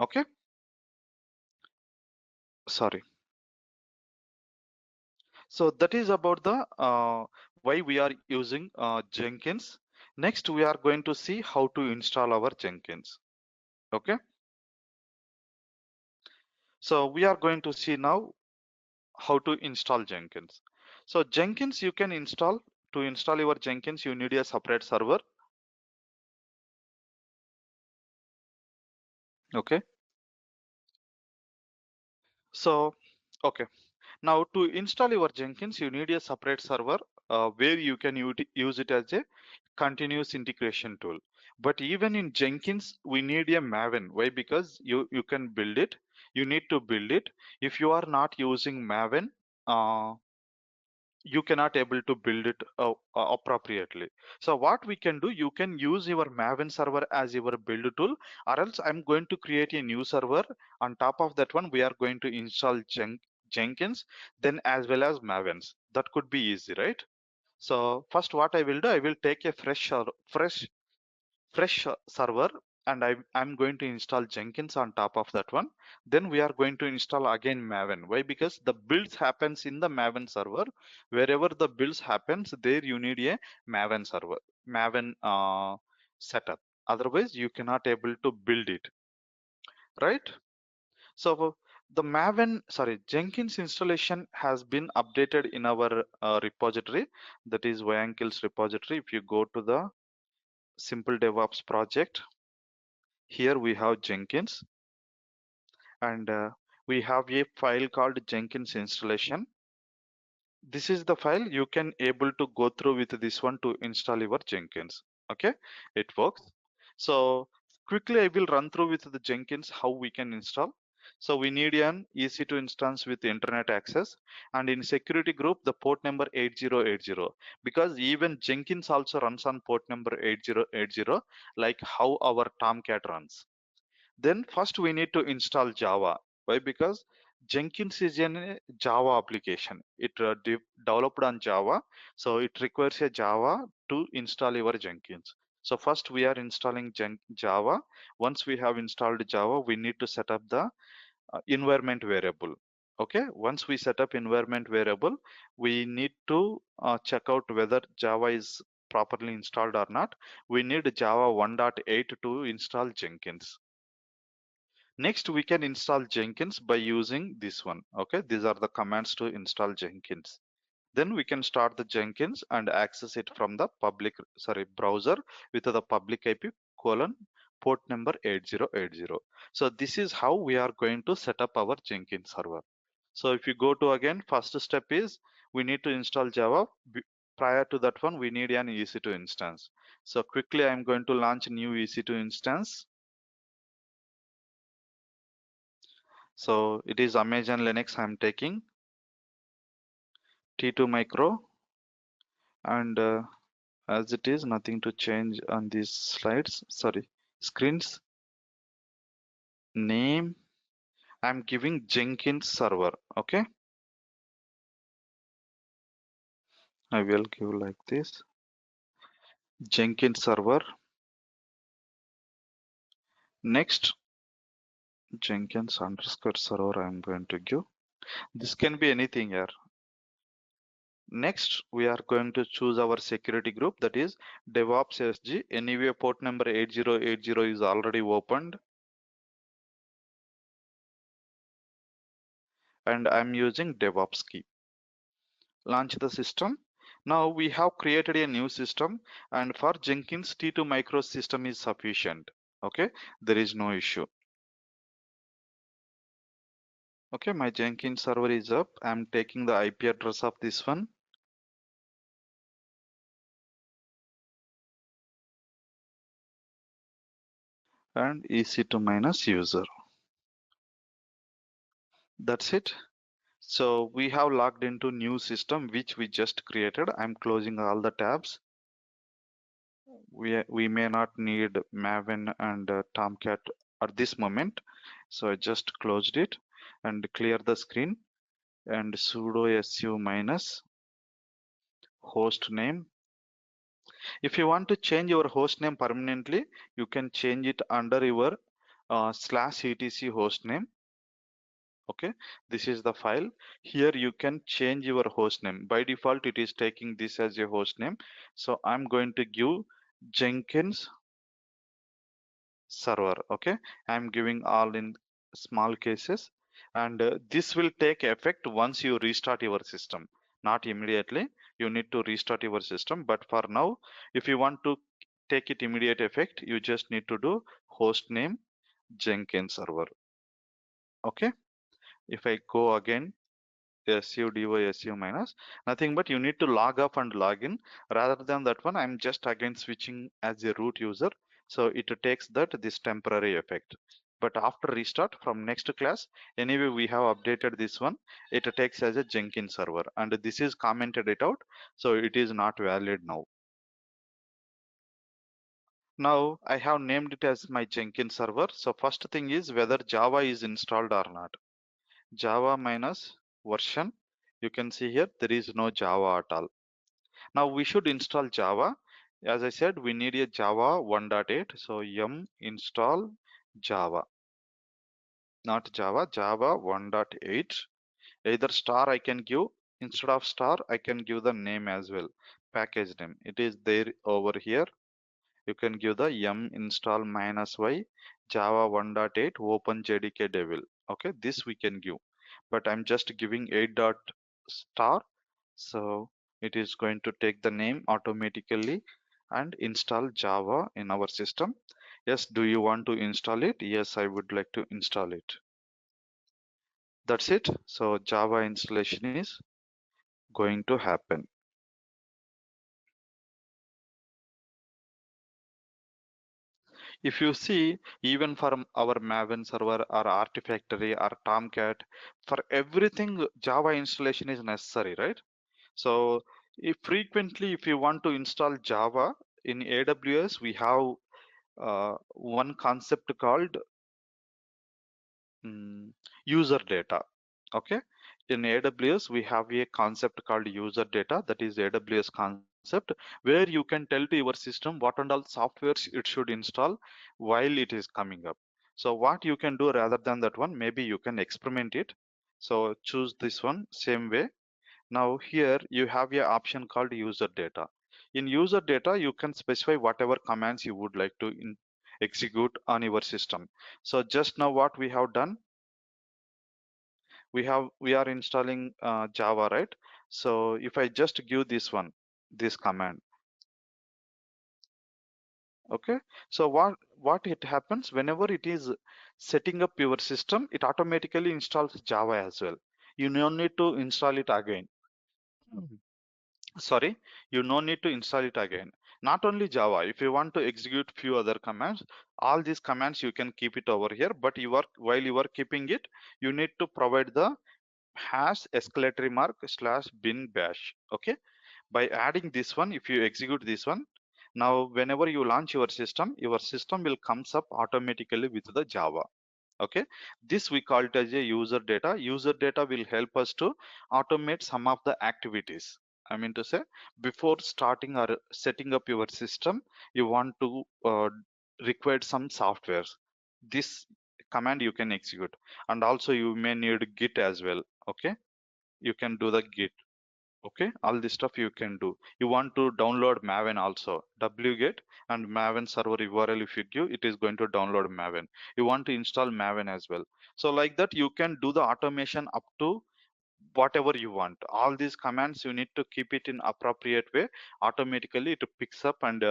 Okay, sorry. So that is about the why we are using Jenkins. Next, we are going to see how to install our Jenkins. Okay, so we are going to see now how to install Jenkins. So Jenkins you can install. To install your Jenkins, you need a separate server. Okay, so okay. Now to install your Jenkins, you need a separate server where you can use it as a continuous integration tool. But even in Jenkins, we need a Maven. Why? Because you can build it. You need to build it. If you are not using Maven, uh, you cannot able to build it appropriately. So what we can do, you can use your Maven server as your build tool, or else I'm going to create a new server. On top of that one, we are going to install Jenkins, then as well as Mavens. That could be easy, right? So first what I will do, I will take a fresh server and I'm going to install Jenkins on top of that one. Then we are going to install again Maven. Why? Because the builds happens in the Maven server. Wherever the builds happens, there you need a Maven server, Maven setup. Otherwise, you cannot able to build it, right? So Jenkins installation has been updated in our repository. That is Vayankil's repository. If you go to the Simple DevOps project, here we have Jenkins and we have a file called Jenkins installation. This is the file you can able to go through with this one to install your Jenkins. Okay, it works. So quickly I will run through with the Jenkins how we can install. So we need an EC2 instance with internet access, and in security group the port number 8080, because even Jenkins also runs on port number 8080 like how our Tomcat runs. Then first we need to install Java. Why? Because Jenkins is a Java application. It developed on Java, so it requires a Java to install your Jenkins. So first we are installing Java. Once we have installed Java, we need to set up the environment variable. Okay, once we set up environment variable, we need to check out whether Java is properly installed or not. We need Java 1.8 to install Jenkins. Next, we can install Jenkins by using this one. Okay, these are the commands to install Jenkins. Then we can start the Jenkins and access it from the browser with the public IP colon port number 8080. So this is how we are going to set up our Jenkins server. So if you go to again, first step is we need to install Java. Prior to that one, we need an EC2 instance. So quickly, I'm going to launch a new EC2 instance. So it is Amazon Linux I'm taking, T2 micro, and as it is, nothing to change on these slides, sorry, screens. Name, I'm giving Jenkins server, okay? I will give like this, Jenkins server. Next, Jenkins underscore server I'm going to give. This can be anything here. Next, we are going to choose our security group, that is DevOps SG. Anyway, port number 8080 is already opened. And I'm using DevOps key. Launch the system. Now we have created a new system, and for Jenkins, T2 micro system is sufficient. Okay, there is no issue. Okay, my Jenkins server is up. I'm taking the IP address of this one. And EC2 minus user. That's it. So we have logged into new system which we just created. I'm closing all the tabs. We may not need Maven and Tomcat at this moment, so I just closed it and clear the screen and sudo su minus host name. If you want to change your host name permanently, you can change it under your /etc host name. Okay, this is the file. Here you can change your host name. By default it is taking this as a host name, so I'm going to give Jenkins server. Okay, I'm giving all in small cases, and this will take effect once you restart your system, not immediately. You need to restart your system, but for now, if you want to take it immediate effect, you just need to do host name Jenkins server. Okay, if I go again, su minus, nothing but you need to log off and log in. Rather than that one, I'm just again switching as a root user, so it takes this temporary effect. But after restart from next class, anyway we have updated this one, it takes as a Jenkins server, and this is commented it out, so it is not valid now. Now I have named it as my Jenkins server. So first thing is whether Java is installed or not. Java minus version, you can see here there is no Java at all. Now we should install Java. As I said, we need a Java 1.8. So yum install Java, not Java, Java 1.8. Either star I can give, instead of star I can give the name as well, package name. It is there over here. You can give the yum install minus y Java 1.8 open JDK devil. Okay, this we can give, but I'm just giving 8 dot star, so it is going to take the name automatically and install Java in our system. Yes, do you want to install it? Yes, I would like to install it. That's it. So Java installation is going to happen. If you see, even for our Maven server or Artifactory or Tomcat, for everything Java installation is necessary, right? So if frequently, if you want to install Java in AWS, we have one concept called user data. Okay, in AWS we have a concept called user data, that is AWS concept, where you can tell to your system what and all softwares it should install while it is coming up. So what you can do rather than that one, maybe you can experiment it. So choose this one same way. Now here you have a option called user data. In user data you can specify whatever commands you would like to execute on your system. So just now what we have done, we are installing Java, right? So if I just give this one, this command, okay. So what it happens whenever it is setting up your system, it automatically installs Java as well. You no need to install it again. Mhm. Sorry, you no need to install it again. Not only Java, if you want to execute few other commands, all these commands you can keep it over here. But you are while you are keeping it, you need to provide the hash escalatory mark slash bin bash. Okay, by adding this one, if you execute this one, now whenever you launch your system will comes up automatically with the Java. Okay, this we call it as a user data. User data will help us to automate some of the activities. I mean to say, before starting or setting up your system, you want to require some softwares. This command you can execute, and also you may need Git as well. Okay, you can do the Git. Okay, all this stuff you can do. You want to download Maven also, wget and Maven server URL, if you give, it is going to download Maven. You want to install Maven as well. So like that you can do the automation up to whatever you want. All these commands you need to keep it in appropriate way. Automatically it picks up and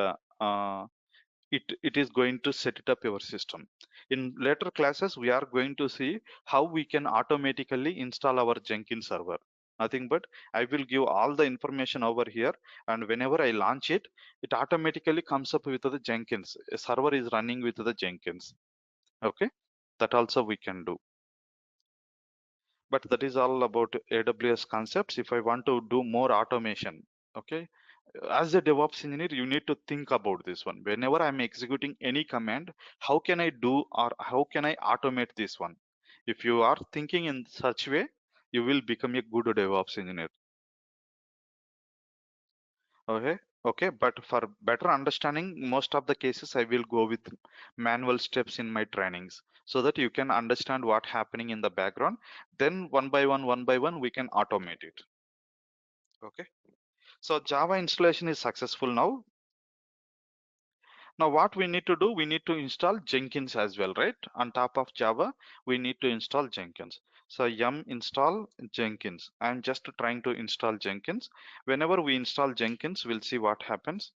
it is going to set it up your system. In later classes, we are going to see how we can automatically install our Jenkins server. Nothing but I will give all the information over here, and whenever I launch it, it automatically comes up with the Jenkins. A server is running with the Jenkins. Okay, that also we can do. But that is all about AWS concepts. If I want to do more automation, okay, as a DevOps engineer, you need to think about this one. Whenever I'm executing any command, how can I do or how can I automate this one? If you are thinking in such way, you will become a good DevOps engineer. Okay, okay. But for better understanding, most of the cases I will go with manual steps in my trainings so that you can understand what happening in the background. Then one by one, we can automate it. Okay. So Java installation is successful now. Now what we need to do, we need to install Jenkins as well, right? On top of Java, we need to install Jenkins. So yum install Jenkins. I'm just trying to install Jenkins. Whenever we install Jenkins, we'll see what happens.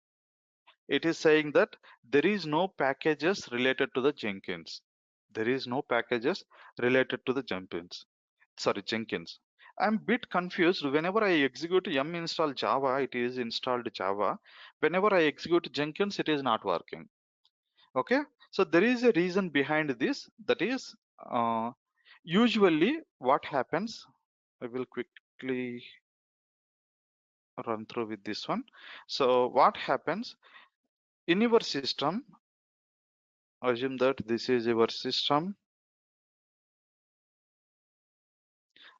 It is saying that there is no packages related to the Jenkins. There is no packages related to the Jenkins. Sorry, Jenkins. I'm bit confused. Whenever I execute yum install Java, it is installed Java. Whenever I execute Jenkins, it is not working. Okay, so there is a reason behind this. That is, usually what happens, I will quickly run through with this one. So what happens in your system, assume that this is your system.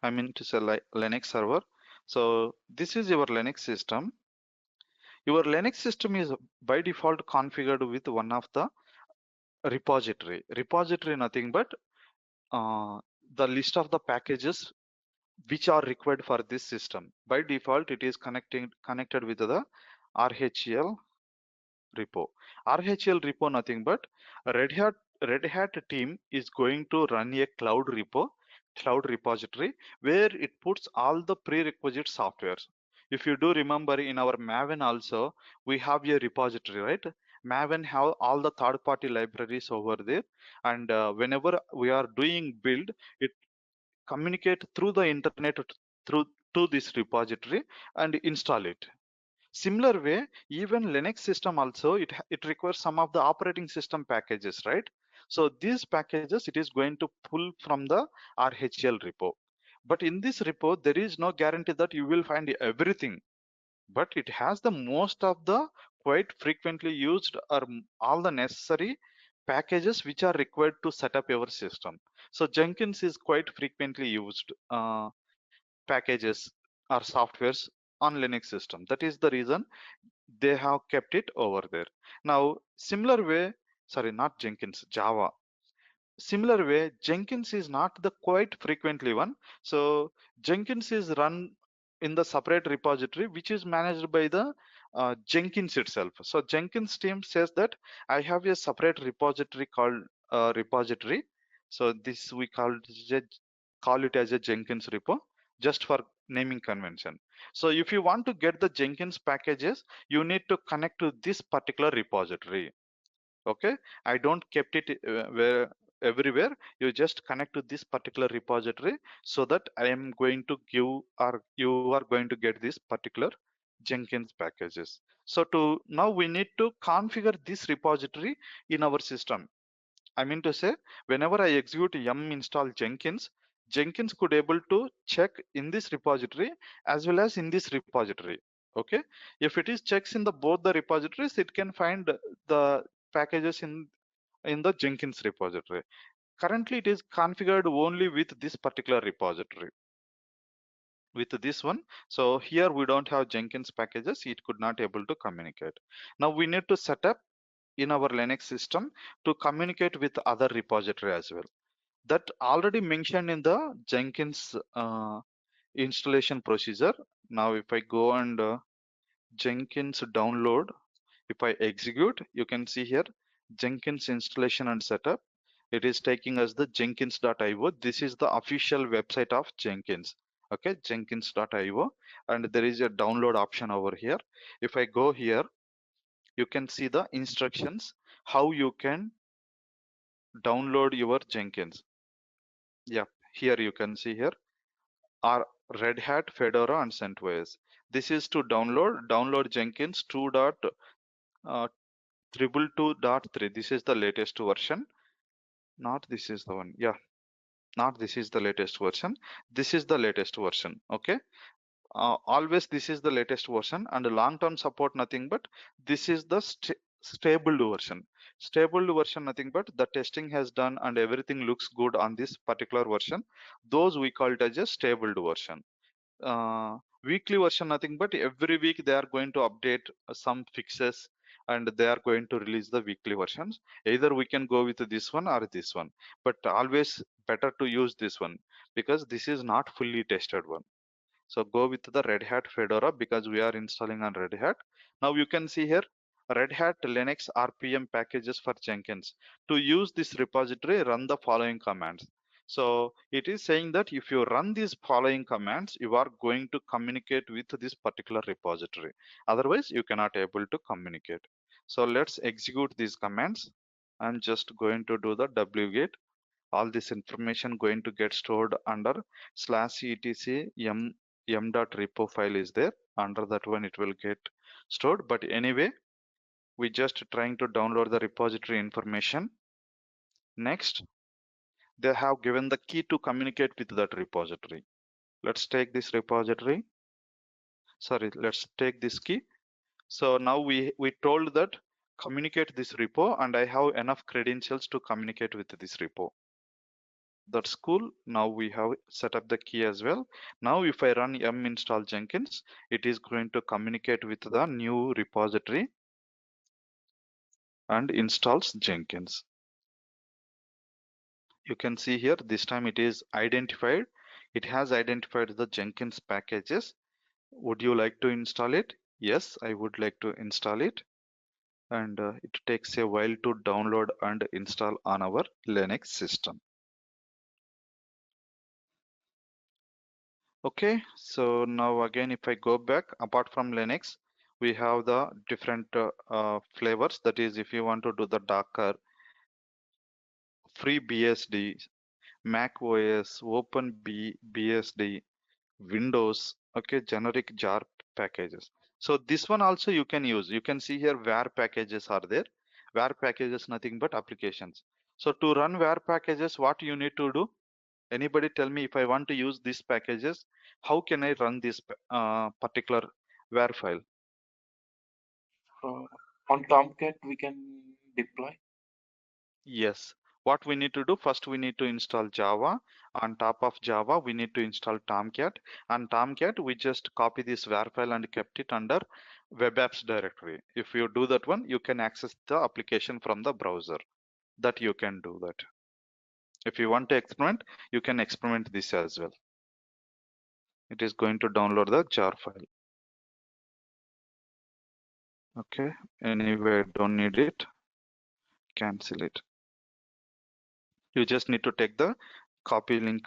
I mean to say like Linux server. So this is your Linux system. Your Linux system is by default configured with one of the repository. Repository nothing but the list of the packages which are required for this system. By default, it is connected with the RHEL repo. RHEL repo nothing but Red Hat Red Hat team is going to run a cloud repo, cloud repository where it puts all the prerequisite softwares. If you do remember in our Maven also, we have a repository, right? Maven have all the third-party libraries over there, and whenever we are doing build, it communicate through the internet through to this repository and install it. Similar way, even Linux system also it requires some of the operating system packages, right? So these packages it is going to pull from the RHEL repo. But in this repo, there is no guarantee that you will find everything, but it has the most of the quite frequently used or all the necessary packages which are required to set up your system. So Jenkins is quite frequently used packages or softwares on Linux system. That is the reason they have kept it over there. Now, similar way, sorry, not Jenkins, Java. Similar way, Jenkins is not the quite frequently one. So Jenkins is run in the separate repository, which is managed by the Jenkins itself. So Jenkins team says that I have a separate repository called repository. So this we call it as a Jenkins repo, just for naming convention. So if you want to get the Jenkins packages, you need to connect to this particular repository. Okay, I don't kept it where everywhere. You just connect to this particular repository, so that I am going to give, or you are going to get this particular Jenkins packages. So to now we need to configure this repository in our system. I mean to say, whenever I execute yum install Jenkins, Jenkins could able to check in this repository as well as in this repository. Okay, if it is checks in the both the repositories, it can find the packages in the Jenkins repository. Currently, it is configured only with this particular repository. With this one, so here we don't have Jenkins packages. It could not able to communicate. Now we need to set up in our Linux system to communicate with other repository as well. That already mentioned in the Jenkins installation procedure. Now if I go and Jenkins download, if I execute, you can see here Jenkins installation and setup. It is taking us the jenkins.io. This is the official website of Jenkins. Okay, jenkins.io, and there is a download option over here. If I go here, you can see the instructions how you can download your Jenkins. Yeah, here you can see here are Red Hat, Fedora, and CentOS. This is to download Jenkins 2.222.3. This is the latest version. Not this is the one. Yeah, not this is the latest version. This is the latest version. Okay. Always this is the latest version, and long-term support nothing but this is the stable version. Stable version nothing but the testing has done and everything looks good on this particular version. Those we call it as a stable version. Weekly version nothing but every week they are going to update some fixes, and they are going to release the weekly versions. Either we can go with this one or this one, but always better to use this one because this is not fully tested one. So go with the Red Hat Fedora because we are installing on Red Hat. Now you can see here Red Hat Linux RPM packages for Jenkins. To use this repository, run the following commands. So it is saying that if you run these following commands, you are going to communicate with this particular repository. Otherwise, you cannot able to communicate. So let's execute these commands. I'm just going to do the wget. All this information going to get stored under /etc m.repo file is there. Under that one it will get stored, but anyway we just trying to download the repository information. Next, they have given the key to communicate with that repository. Let's take this repository, sorry, let's take this key. So now we told that communicate this repo, and I have enough credentials to communicate with this repo. That's cool. Now we have set up the key as well. Now if I run yum install Jenkins, it is going to communicate with the new repository and installs Jenkins. You can see here this time it is identified. It has identified the Jenkins packages. Would you like to install it? Yes, I would like to install it. And it takes a while to download and install on our Linux system. Okay, so now again, if I go back, apart from Linux, we have the different flavors. That is, if you want to do the Docker, free BSD, Mac OS, BSD, Windows, okay, generic jar packages. So this one also you can use. You can see here where packages are there. Where packages nothing but applications. So to run where packages, what you need to do? Anybody tell me, if I want to use these packages, how can I run this particular WAR file? On Tomcat we can deploy. Yes. What we need to do first, we need to install Java. On top of Java, we need to install Tomcat. On Tomcat, we just copy this WAR file and kept it under web apps directory. If you do that one, you can access the application from the browser. That you can do that. If you want to experiment, you can experiment this as well. It is going to download the jar file. Okay. Anyway, don't need it. Cancel it. You just need to take the copy link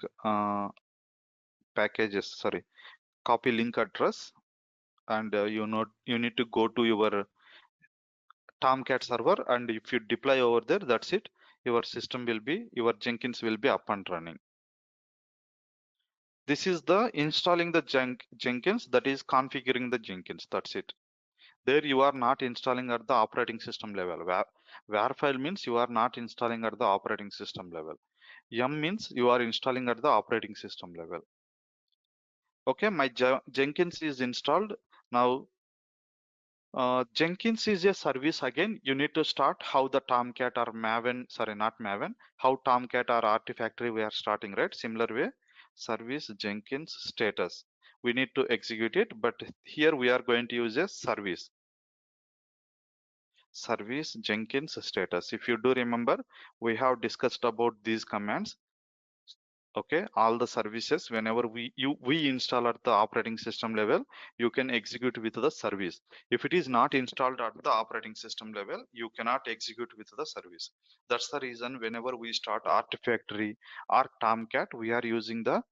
packages. Sorry, copy link address, and you need to go to your Tomcat server, and if you deploy over there, that's it. Your Jenkins will be up and running. This is the installing the Jenkins, that is configuring the Jenkins. That's it. There you are not installing at the operating system level. Var file means you are not installing at the operating system level. Yum means you are installing at the operating system level. Okay, my Jenkins is installed. Now Jenkins is a service. Again, you need to start how the Tomcat or Maven, sorry, not Maven, how Tomcat or Artifactory we are starting, right? Similar way, service Jenkins status. We need to execute it, but here we are going to use a service. Service Jenkins status. If you do remember, we have discussed about these commands. Okay, all the services, whenever we install at the operating system level, you can execute with the service. If it is not installed at the operating system level, you cannot execute with the service. That's the reason whenever we start Artifactory or Tomcat, we are using the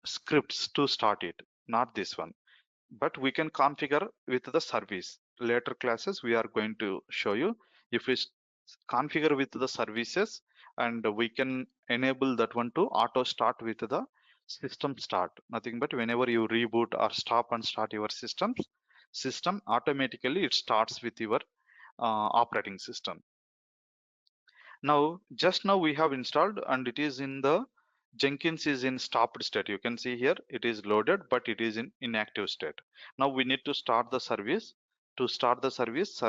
scripts to start it, not this one. But we can configure with the service. Later classes we are going to show you. If we configure with the services, and we can enable that one to auto start with the system start. Nothing but whenever you reboot or stop and start your system automatically it starts with your operating system. Now just now we have installed, and it is in the Jenkins is in stopped state. You can see here it is loaded, but it is in inactive state. Now we need to start the service. To start the service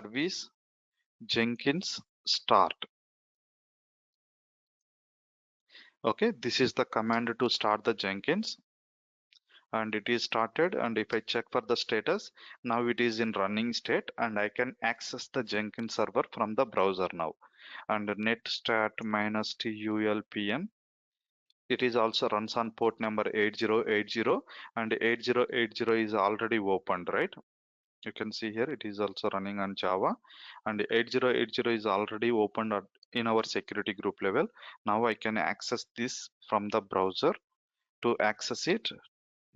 Jenkins start. Okay, this is the command to start the Jenkins, and it is started. And if I check for the status, now it is in running state, and I can access the Jenkins server from the browser now. And netstat -tulpn, it is also runs on port number 8080, and 8080 is already opened, right? You can see here it is also running on Java, and 8080 is already opened in our security group level. Now I can access this from the browser. To access it,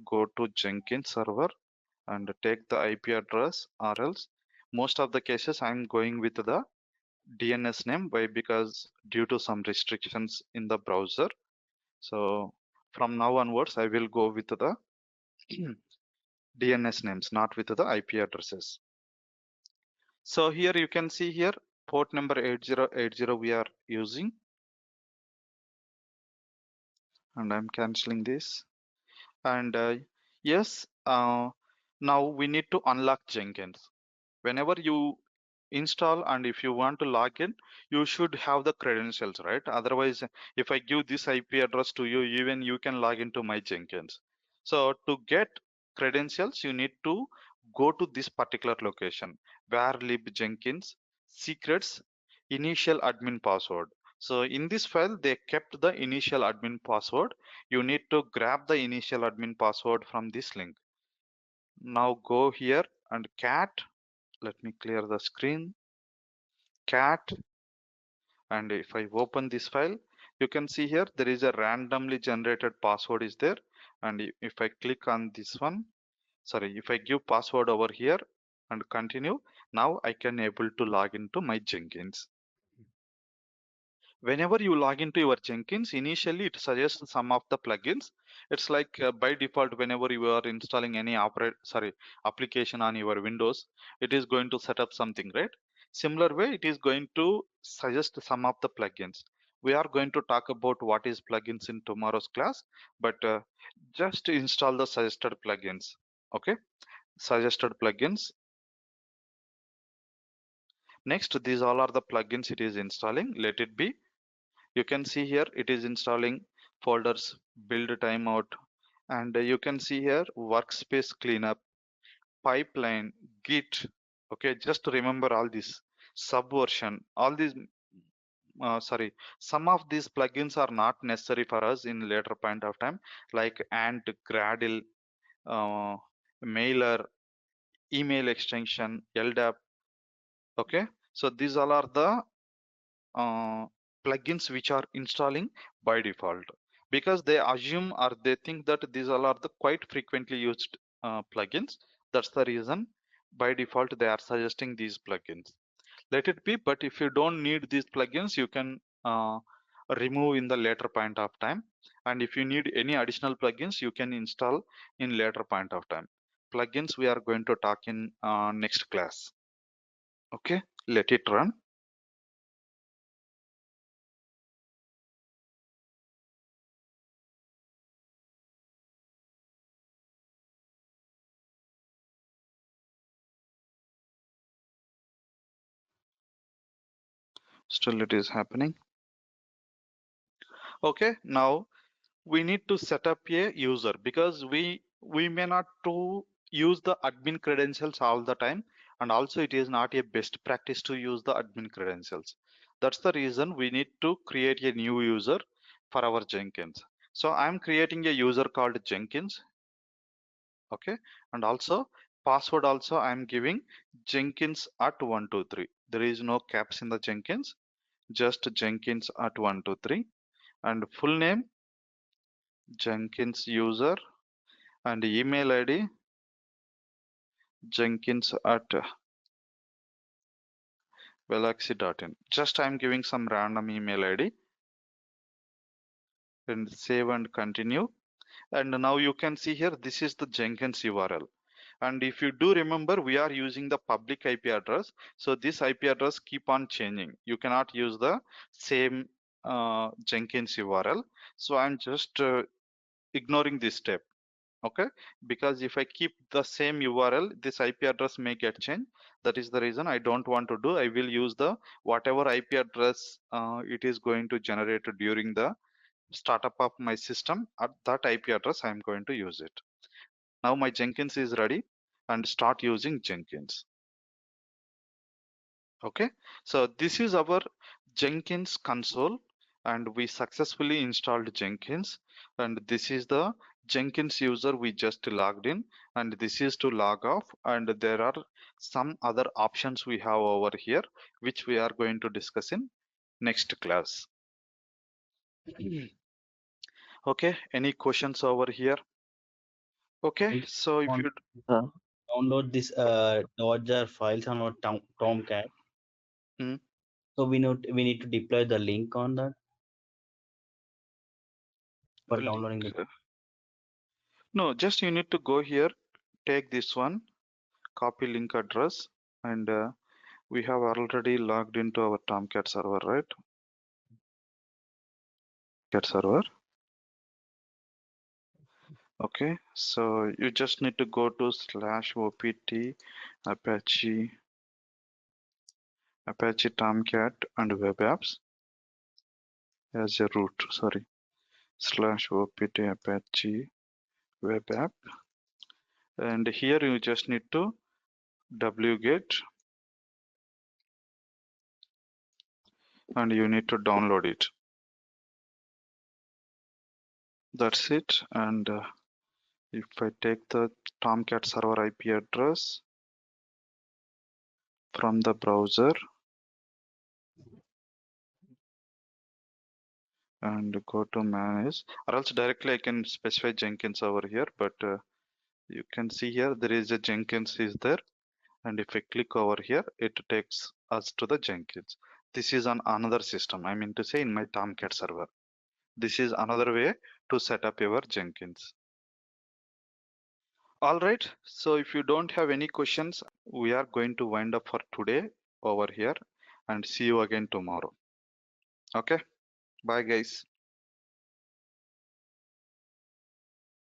go to Jenkins server and take the IP address, or else most of the cases I'm going with the DNS name. Why? Because due to some restrictions in the browser. So from now onwards, I will go with the DNS names, not with the IP addresses. So here you can see here port number 8080 we are using, and I'm canceling this. And yes, now we need to unlock Jenkins. Whenever you install and if you want to log in, you should have the credentials, right? Otherwise, if I give this IP address to you, even you can log into my Jenkins. So to get credentials, you need to go to this particular location, where lib Jenkins secrets initial admin password. So in this file, they kept the initial admin password. You need to grab the initial admin password from this link. Now go here and cat, let me clear the screen, cat, and if I open this file, you can see here there is a randomly generated password is there. And if I click on this one, sorry, if I give password over here and continue, now I can able to log into my Jenkins. Whenever you log into your Jenkins, initially it suggests some of the plugins. It's like by default, whenever you are installing any application on your Windows, it is going to set up something, right? Similar way, it is going to suggest some of the plugins. We are going to talk about what is plugins in tomorrow's class, but just install the suggested plugins. Okay, suggested plugins. Next, these all are the plugins it is installing. Let it be. You can see here it is installing folders, build timeout, and you can see here workspace cleanup, pipeline, git. Okay, just remember all this subversion, all these sorry, some of these plugins are not necessary for us in later point of time, like ant, gradle, uh, mailer, email extension, LDAP. Okay, so these all are the uh, plugins which are installing by default, because they assume or they think that these all are the quite frequently used plugins. That's the reason by default they are suggesting these plugins. Let it be, but if you don't need these plugins, you can remove in the later point of time. And if you need any additional plugins, you can install in later point of time. Plugins we are going to talk in next class. Okay, let it run. Still it is happening. Okay, now we need to set up a user, because we may not to use the admin credentials all the time, and also it is not a best practice to use the admin credentials. That's the reason we need to create a new user for our Jenkins. So I'm creating a user called Jenkins. Okay, and also password also I'm giving Jenkins at 123. There is no caps in the Jenkins, just Jenkins at 123. And full name Jenkins user, and email ID Jenkins at veloxy.in. Just I'm giving some random email ID and save and continue. And now you can see here, this is the Jenkins URL. And if you do remember, we are using the public IP address. So this IP address keep on changing. You cannot use the same Jenkins URL. So I'm just ignoring this step. Okay, because if I keep the same URL, this IP address may get changed. That is the reason I don't want to do. I will use the whatever IP address it is going to generate during the startup of my system. At that IP address I'm going to use it. Now my Jenkins is ready, and start using Jenkins. Okay, so this is our Jenkins console, and we successfully installed Jenkins. And this is the Jenkins user we just logged in, and this is to log off. And there are some other options we have over here, which we are going to discuss in next class. Okay, any questions over here? Okay, I so if want you to download this Dodger files on our Tomcat. mm, So we need to deploy the link on that for link, downloading the. no, just you need to go here, take this one, copy link address, and we have already logged into our Tomcat server, right? Cat server. Okay, so you just need to go to /opt Apache Tomcat and web apps as a root. Sorry, /opt Apache web app, and here you just need to wget, and you need to download it. That's it. And if I take the Tomcat server IP address from the browser and go to manage, or else directly I can specify Jenkins over here, but you can see here there is a Jenkins is there, and if I click over here it takes us to the Jenkins. This is on another system, I mean to say in my Tomcat server. This is another way to set up your Jenkins. All right, so if you don't have any questions, we are going to wind up for today over here, and see you again tomorrow. Okay, bye guys.